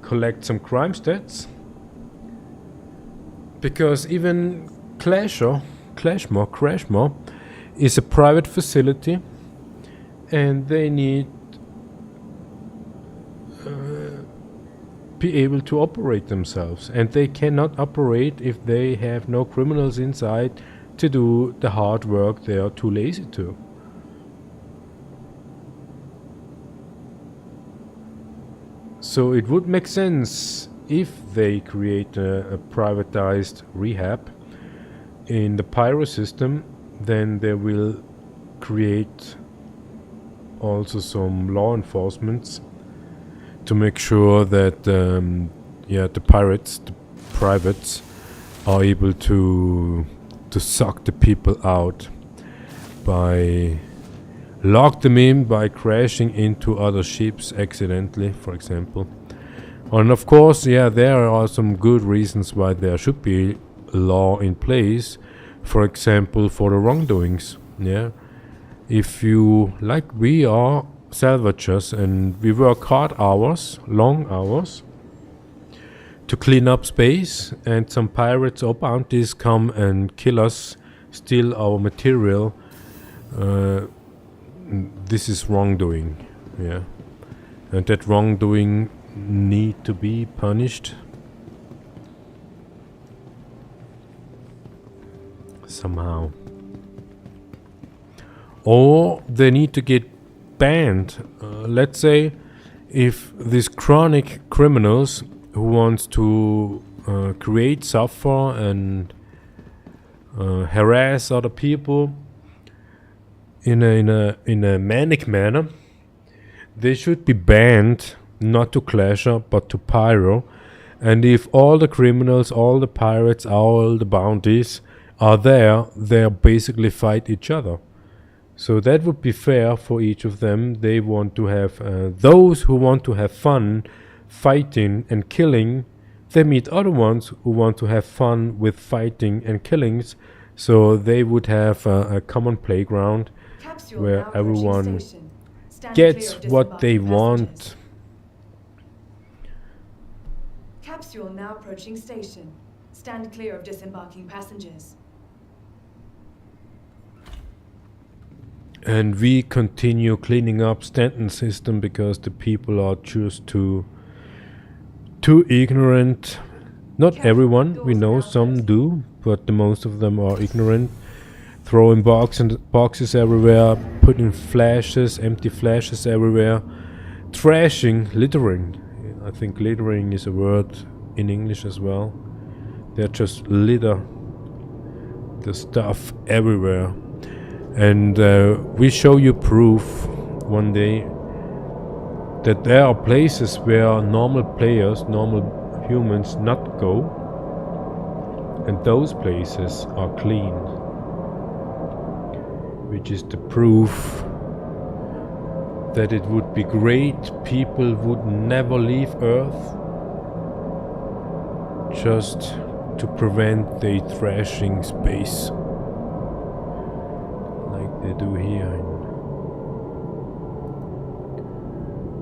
collect some crime stats, because even Clashmore is a private facility, and they need be able to operate themselves, and they cannot operate if they have no criminals inside to do the hard work they are too lazy to. So it would make sense if they create a privatized rehab in the Pyro system, then they will create also some law enforcements to make sure that the privates are able to suck the people out by lock them in by crashing into other ships accidentally, for example. And of course, there are some good reasons why there should be law in place, for example, for the wrongdoings. If you, like we are salvagers and we work hard hours, long hours, to clean up space, and some pirates or bounties come and kill us, steal our material. This is wrongdoing, yeah, and that wrongdoing need to be punished somehow, or they need to get banned. Let's say if these chronic criminals who wants to create, suffer, and harass other people in a manic manner, they should be banned, not to clasher but to pyro. And if all the criminals, all the pirates, all the bounties are there, they basically fight each other. So that would be fair for each of them. They want to have those who want to have fun fighting and killing. They meet other ones who want to have fun with fighting and killings. So they would have a common playground Capsule where now everyone station. Stand gets clear of what they disembarking want. passengers. Capsule now approaching station. Stand clear of disembarking passengers. And we continue cleaning up Stanton system because the people are just too ignorant. Not everyone, we know some do, but the most of them are ignorant. Throwing boxes everywhere, putting flashes, empty flashes everywhere, trashing, littering. I think littering is a word in English as well. They just litter the stuff everywhere. And we show you proof one day that there are places where normal players, normal humans not go, and those places are clean, which is the proof that it would be great people would never leave Earth just to prevent the thrashing space like they do here in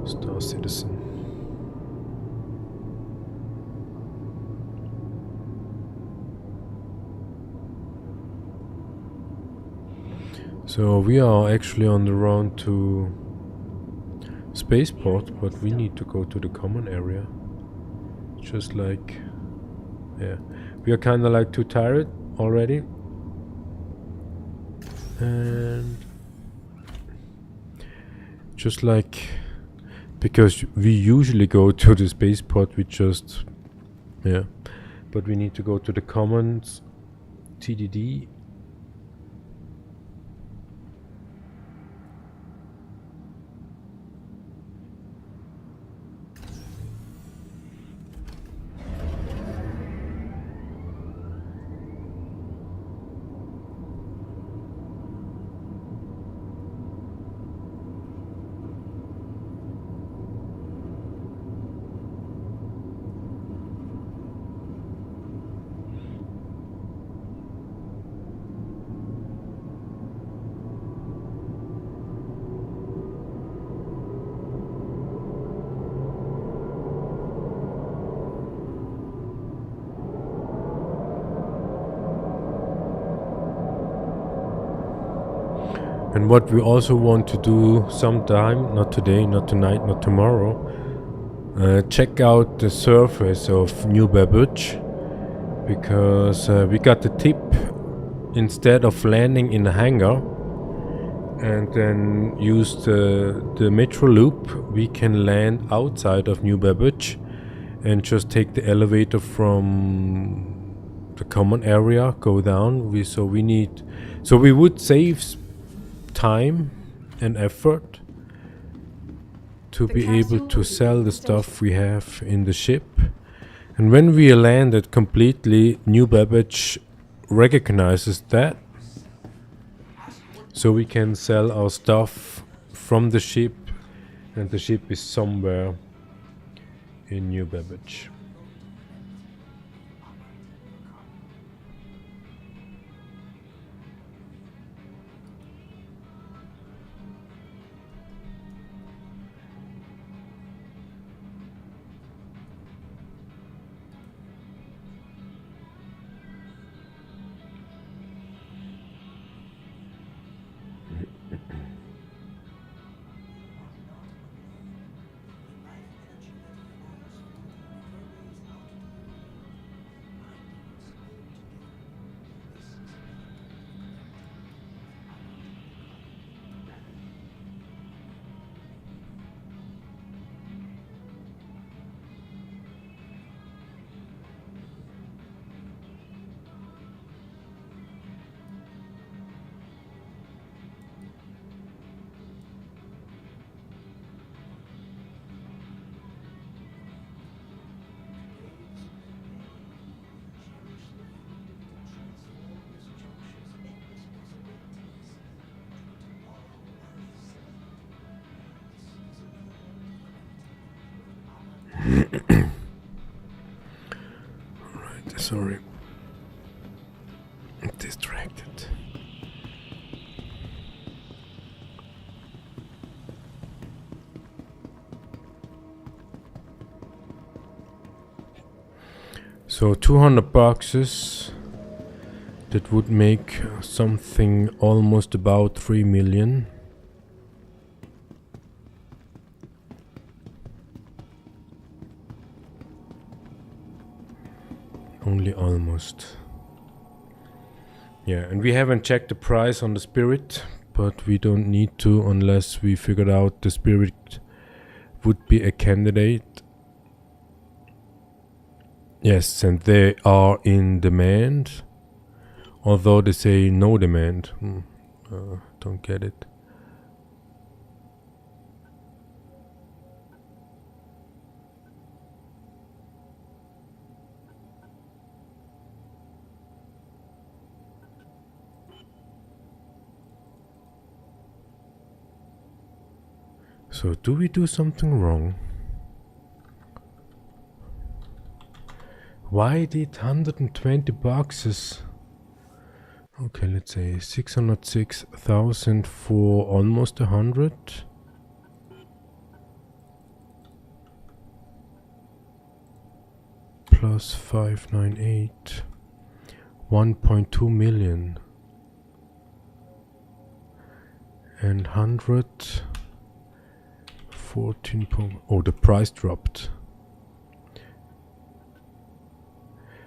Star Citizen. So we are actually on the road to Spaceport, but we need to go to the common area. Just like, yeah, we are kind of like too tired already. And just like, because we usually go to the spaceport, we just, yeah, but we need to go to the commons, TDD. And what we also want to do sometime, not today, not tonight, not tomorrow, check out the surface of New Babbage, because we got the tip, instead of landing in a hangar and then use the metro loop, we can land outside of New Babbage and just take the elevator from the common area, go down. So we would save time and effort to be able to sell the stuff we have in the ship. And when we landed completely, New Babbage recognizes that, so we can sell our stuff from the ship, and the ship is somewhere in New Babbage. Sorry. Distracted. So 200 boxes. That would make something almost about 3 million. Only almost. Yeah, and we haven't checked the price on the spirit, but we don't need to unless we figured out the spirit would be a candidate. Yes, and they are in demand, although they say no demand. Don't get it. So do we do something wrong? Why did 120 boxes? Okay, let's say 606,000 for almost 100. Plus 598. 1.2 million. And 100. 14. Oh, the price dropped.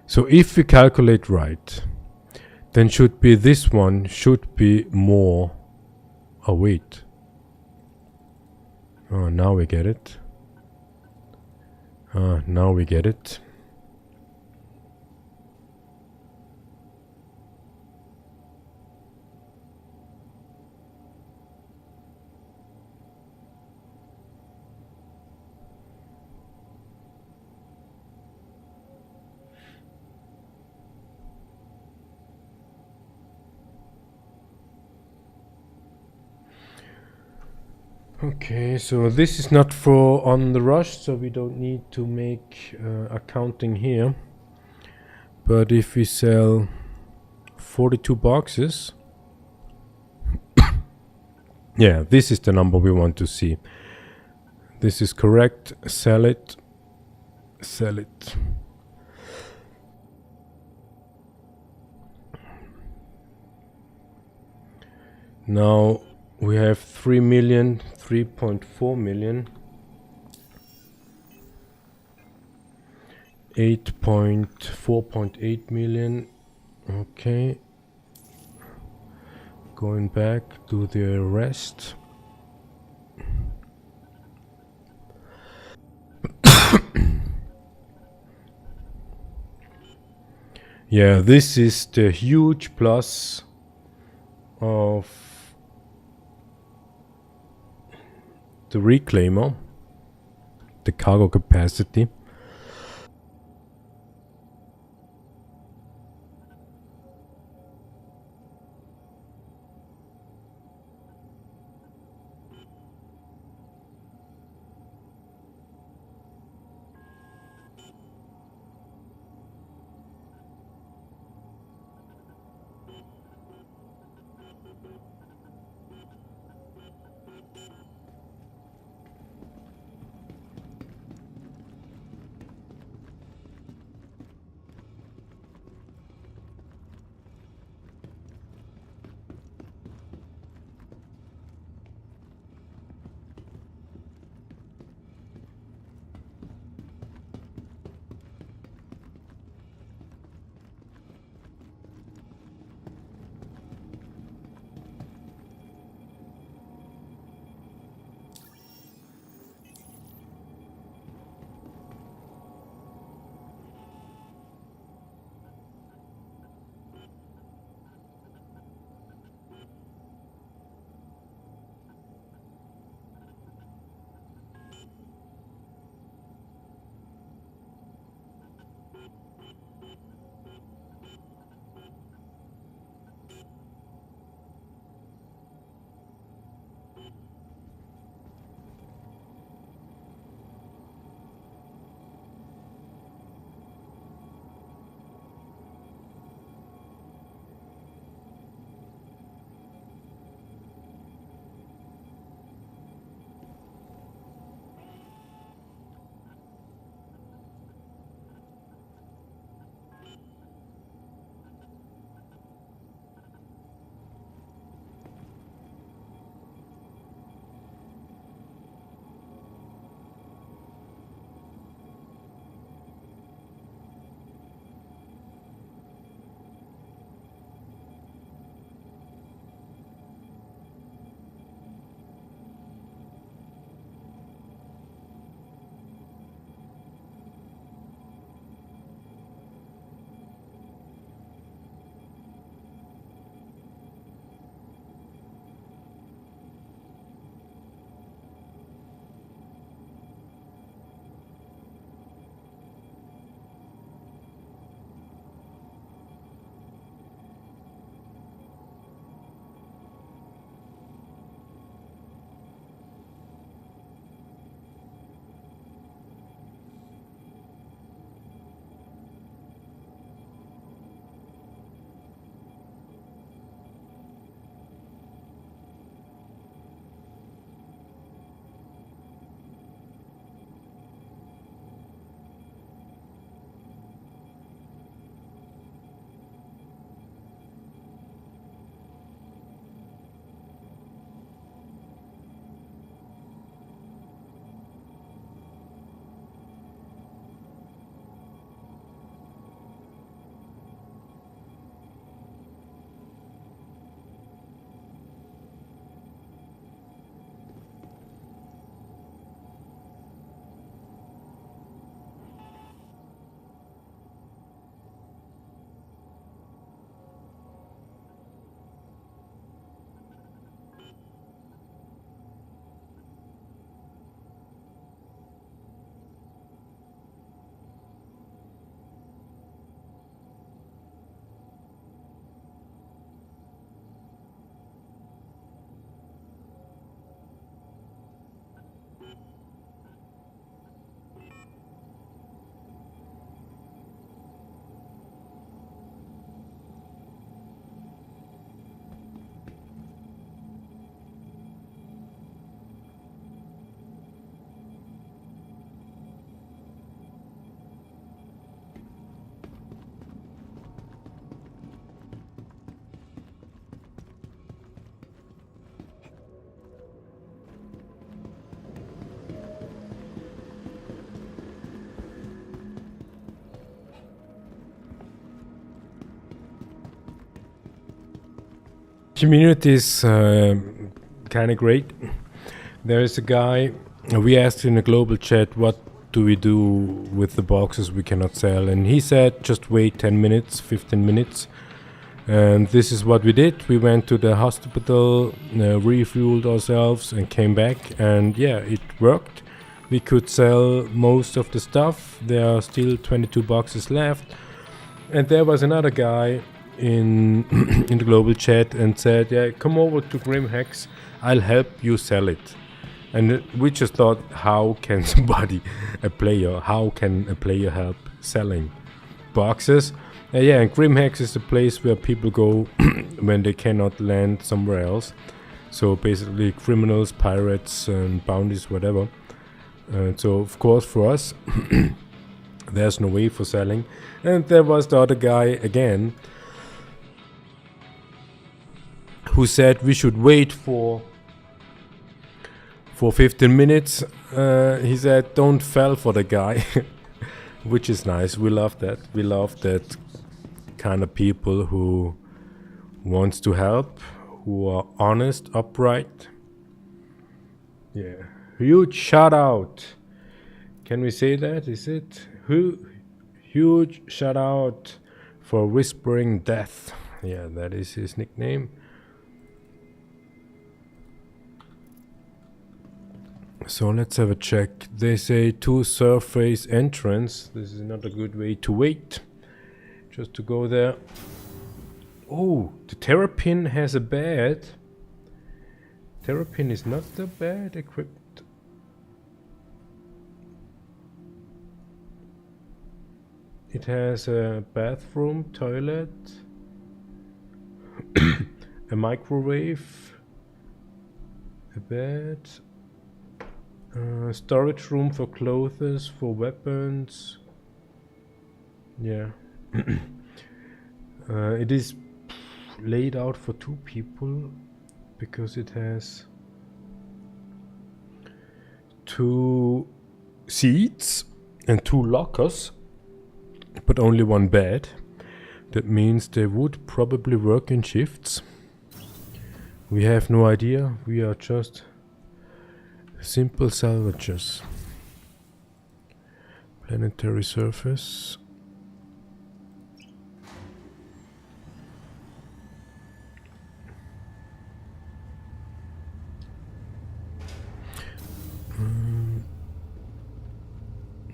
So if we calculate right, then should be this one should be more. Oh wait. Oh, now we get it. Now we get it. Okay, so this is not for on the rush, so we don't need to make accounting here. But if we sell 42 boxes, yeah, this is the number we want to see. This is correct. Sell it. Sell it. Now we have 3 million, 3.4 million, 4.8 million. Okay. Going back to the rest. Yeah, this is the huge plus of the reclaimer, the cargo capacity. community is kind of great. There is a guy, we asked in a global chat, what do we do with the boxes we cannot sell? And he said, just wait 10 minutes, 15 minutes. And this is what we did. We went to the hospital, refueled ourselves and came back. And yeah, it worked. We could sell most of the stuff. There are still 22 boxes left. And there was another guy in in the global chat and said, yeah, come over to Grimhex, I'll help you sell it. And we just thought, how can how can a player help selling boxes? Yeah, and Grimhex is the place where people go when they cannot land somewhere else. So basically criminals, pirates and bounties, whatever. So of course for us, there's no way for selling. And there was the other guy again, who said we should wait for 15 minutes. He said, don't fall for the guy, which is nice. We love that. We love that kind of people who wants to help, who are honest, upright. Yeah. Huge shout out. Can we say that? Is it? Huge shout out for Whispering Death. Yeah, that is his nickname. So let's have a check. They say to surface entrance. This is not a good way to wait. Just to go there. Oh, the Terrapin has a bed. Terrapin is not the bad equipped. It has a bathroom, toilet, a microwave, a bed. Storage room for clothes, for weapons. Yeah. It is laid out for 2 people because it has 2 seats and 2 lockers, but only 1 bed. That means they would probably work in shifts. We have no idea. We are just simple salvagers. Planetary surface.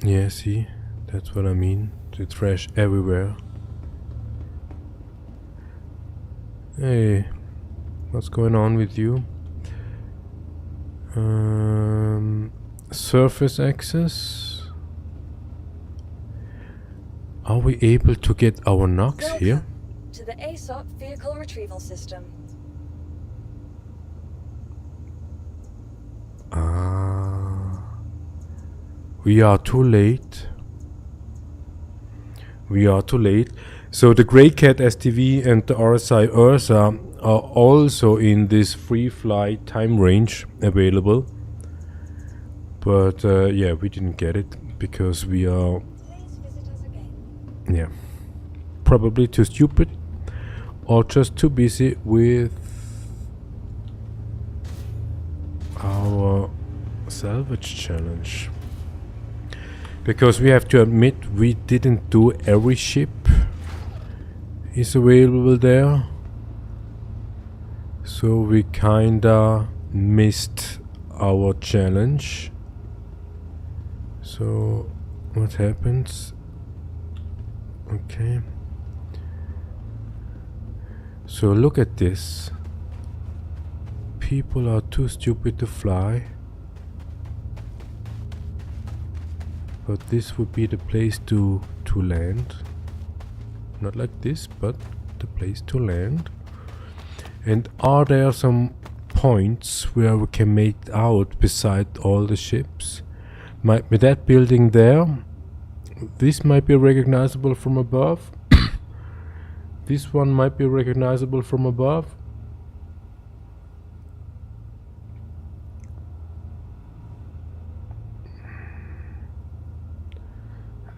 Yeah, see, that's what I mean. The trash everywhere. Hey, what's going on with you? Surface access. Are we able to get our knocks here? To the ASOP vehicle retrieval system. We are too late. We are too late. So the Grey Cat STV and the RSI Ursa are also in this free flight time range available. But yeah, we didn't get it because we are, Please visit us again. yeah, probably too stupid or just too busy with our salvage challenge. Because we have to admit we didn't do every ship is available there. So we kinda missed our challenge. So what happens? Okay. So look at this. People are too stupid to fly. But this would be the place to land. Not like this, but the place to land. And are there some points where we can make out beside all the ships? Might be that building there. This might be recognizable from above. This one might be recognizable from above.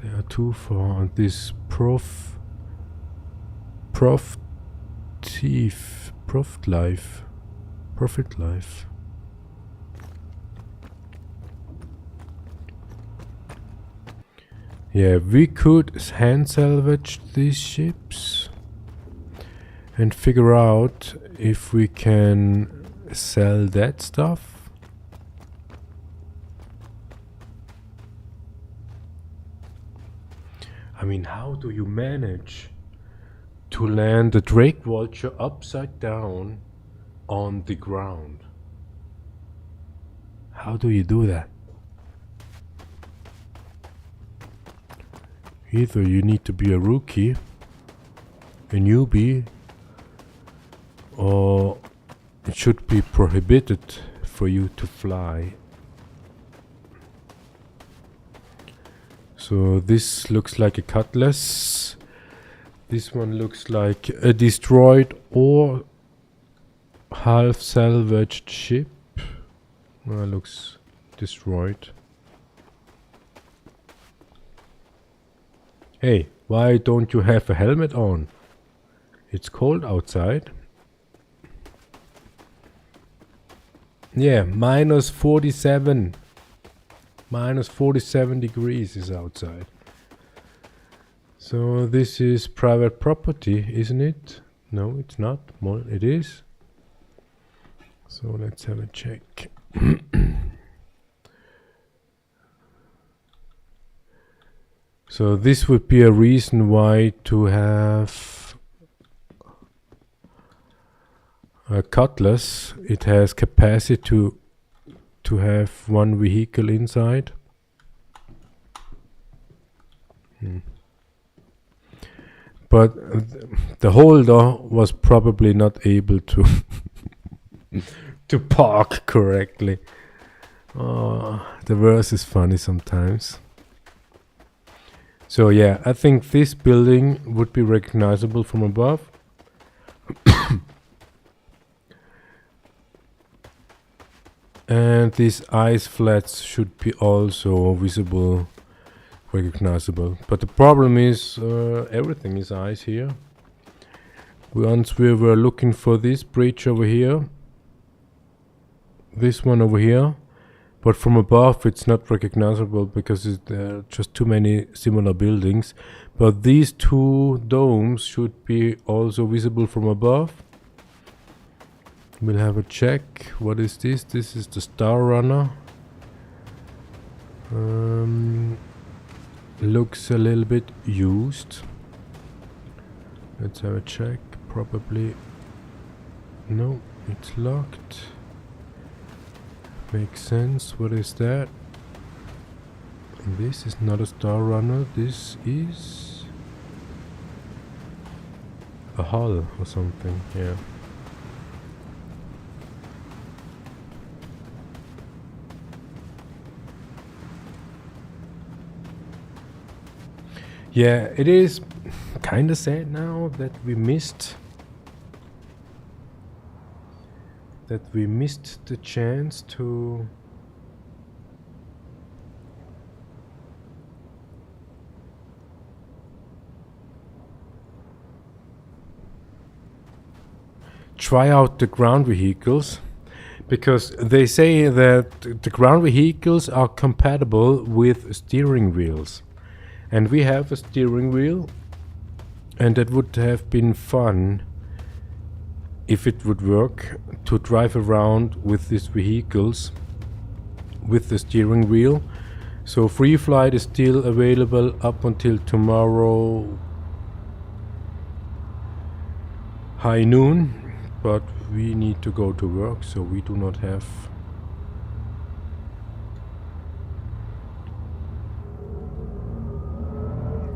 They are too far. And this thief Profit life. Profit life. Yeah, we could hand salvage these ships and figure out if we can sell that stuff. I mean, how do you manage to land the Drake Vulture upside down on the ground? How do you do that? Either you need to be a rookie, a newbie, or it should be prohibited for you to fly. So this looks like a cutlass. This one looks like a destroyed or half salvaged ship. Well, looks destroyed. Hey, why don't you have a helmet on? It's cold outside. Yeah, minus 47. Minus 47 degrees is outside. So this is private property, isn't it? No, it's not. Well, it is. So let's have a check. So this would be a reason why to have a cutlass. It has capacity to have one vehicle inside. But the holder was probably not able to to park correctly. The verse is funny sometimes. So yeah, I think this building would be recognizable from above. And these ice flats should be also visible, recognizable. But the problem is everything is ice here. Once we were looking for this bridge over here, this one over here, but from above it's not recognizable because there are just too many similar buildings. But these two domes should be also visible from above. We'll have a check. What is this? This is the Star Runner. Looks a little bit used. Let's have a check. Probably. No, it's locked. Makes sense. What is that? This is not a Star Runner. This is a hull or something. Yeah. Yeah, it is kind of sad now that we missed the chance to try out the ground vehicles, because they say that the ground vehicles are compatible with steering wheels. And we have a steering wheel, and it would have been fun if it would work to drive around with these vehicles with the steering wheel. So free flight is still available up until tomorrow high noon, but we need to go to work, so we do not have.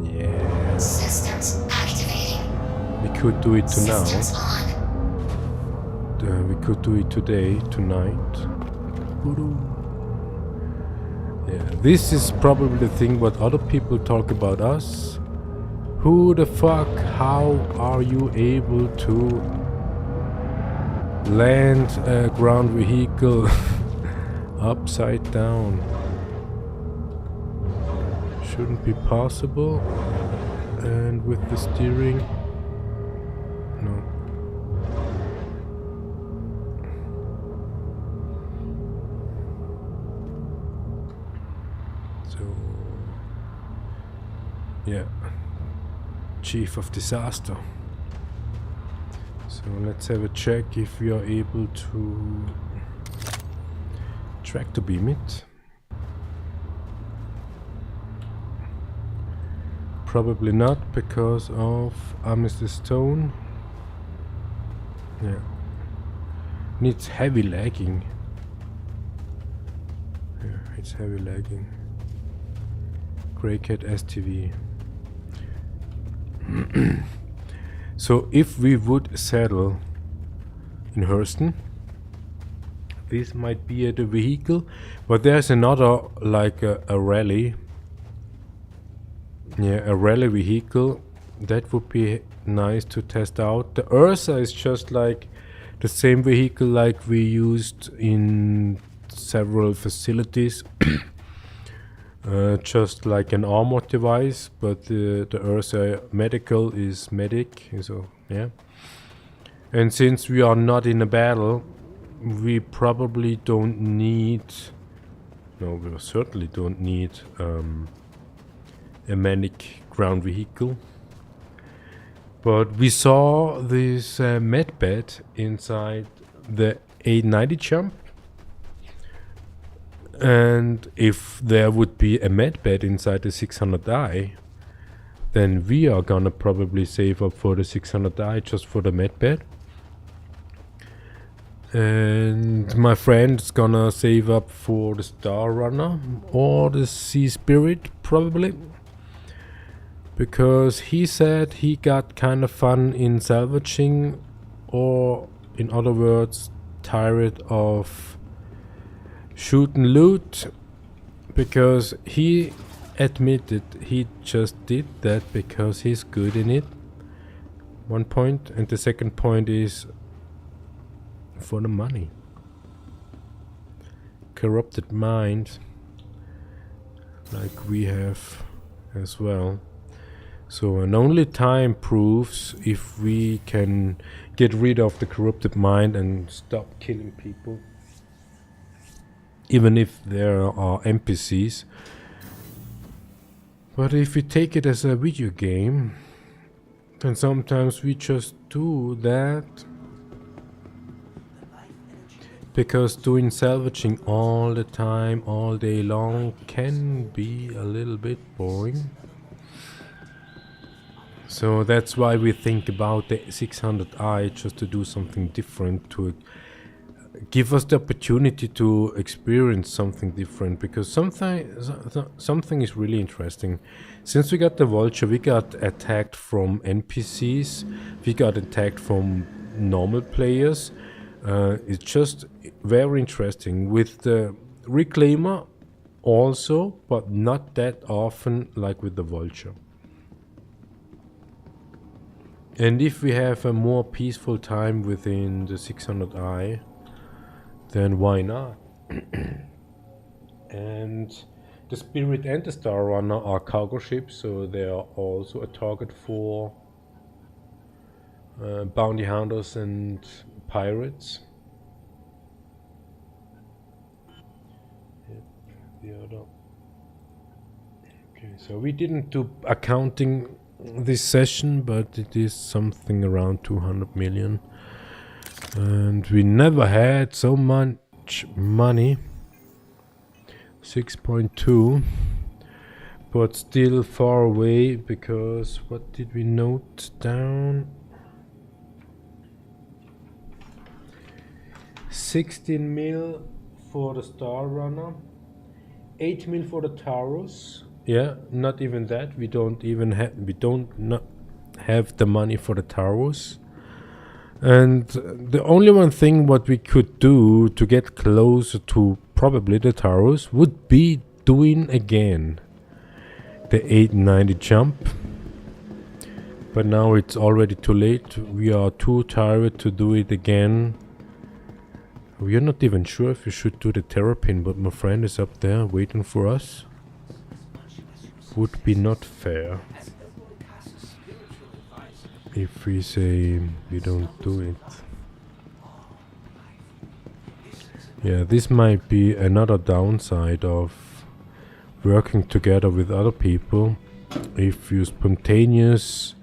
Yeah. Systems activating. We could do it now. Systems on. We could do it today, tonight. Yeah, this is probably the thing what other people talk about us. Who the fuck, how are you able to land a ground vehicle upside down? Shouldn't be possible. And with the steering, no. chief of disaster. So let's have a check if we are able to track to beam it. Probably not because of Amethyst Stone. Yeah. Needs heavy lagging. Yeah, it's heavy lagging. Grey Cat STV. So if we would settle in Hurston, this might be the vehicle, but there's another, like a rally. Yeah, a rally vehicle. That would be nice to test out. The Ursa is just like the same vehicle like we used in several facilities. Just like an armored device, but the Ursa medical is medic, so yeah. And since we are not in a battle, we probably don't need, no, we certainly don't need a manic ground vehicle. But we saw this medbed inside the 890 jump. And if there would be a medbed inside the 600i, then we are gonna probably save up for the 600i just for the medbed. And my friend's gonna save up for the Star Runner or the Sea Spirit probably. Because he said he got kind of fun in salvaging, or in other words, tired of shoot and loot, because he admitted he just did that because he's good in it. One point, and the second point is for the money. Corrupted mind, like we have as well. So, and only time proves if we can get rid of the corrupted mind and stop killing people. Even if there are NPCs. But if we take it as a video game, then sometimes we just do that. Because doing salvaging all the time, all day long, can be a little bit boring. So that's why we think about the 600i, just to do something different, to give us the opportunity to experience something different, because something is really interesting. Since we got the Vulture, we got attacked from NPCs, we got attacked from normal players. It's just very interesting. With the Reclaimer also, but not that often like with the Vulture. And if we have a more peaceful time within the 600i, then why not? And the Spirit and the Star Runner are cargo ships, so they are also a target for bounty hunters and pirates. Yep, the other. Okay, so we didn't do accounting this session, but it is something around 200 million. And we never had so much money. 6.2, but still far away, because what did we note down? 16 mil for the Star Runner, 8 mil for the Taurus. Yeah, not even that. We don't have the money for the Taurus. And the only one thing what we could do to get closer to probably the Taurus would be doing again the 890 jump. But now it's already too late. We are too tired to do it again. We are not even sure if we should do the terrapin, but my friend is up there waiting for us. Would be not fair if we say we don't do it. Yeah, this might be another downside of working together with other people. If you spontaneous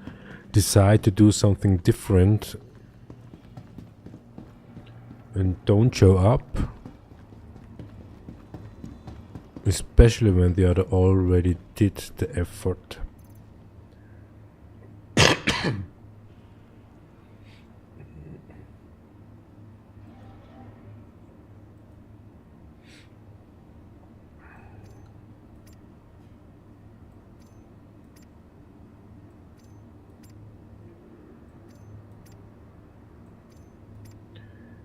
decide to do something different and don't show up, especially when the other already did the effort.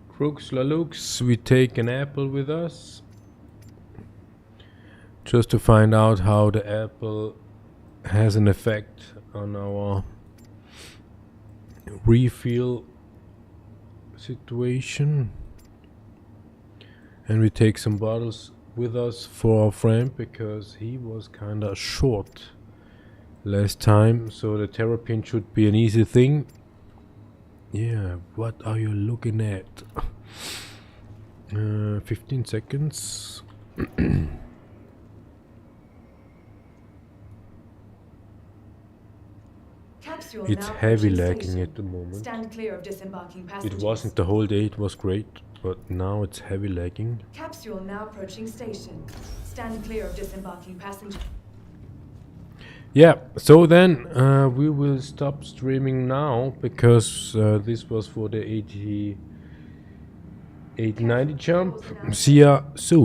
Crooks Lalooks, we take an apple with us just to find out how the apple has an effect on our refill situation. And we take some bottles with us for our friend because he was kinda short last time, so the terrapin should be an easy thing. Yeah, what are you looking at? 15 seconds. Capsule It's now heavy approaching lagging station. at the moment. Stand clear of disembarking passengers. It wasn't the whole day, it was great, but now it's heavy lagging. Capsule now approaching station. Stand clear of disembarking passengers. Yeah, so then we will stop streaming now because this was for the 8090 jump. See ya soon.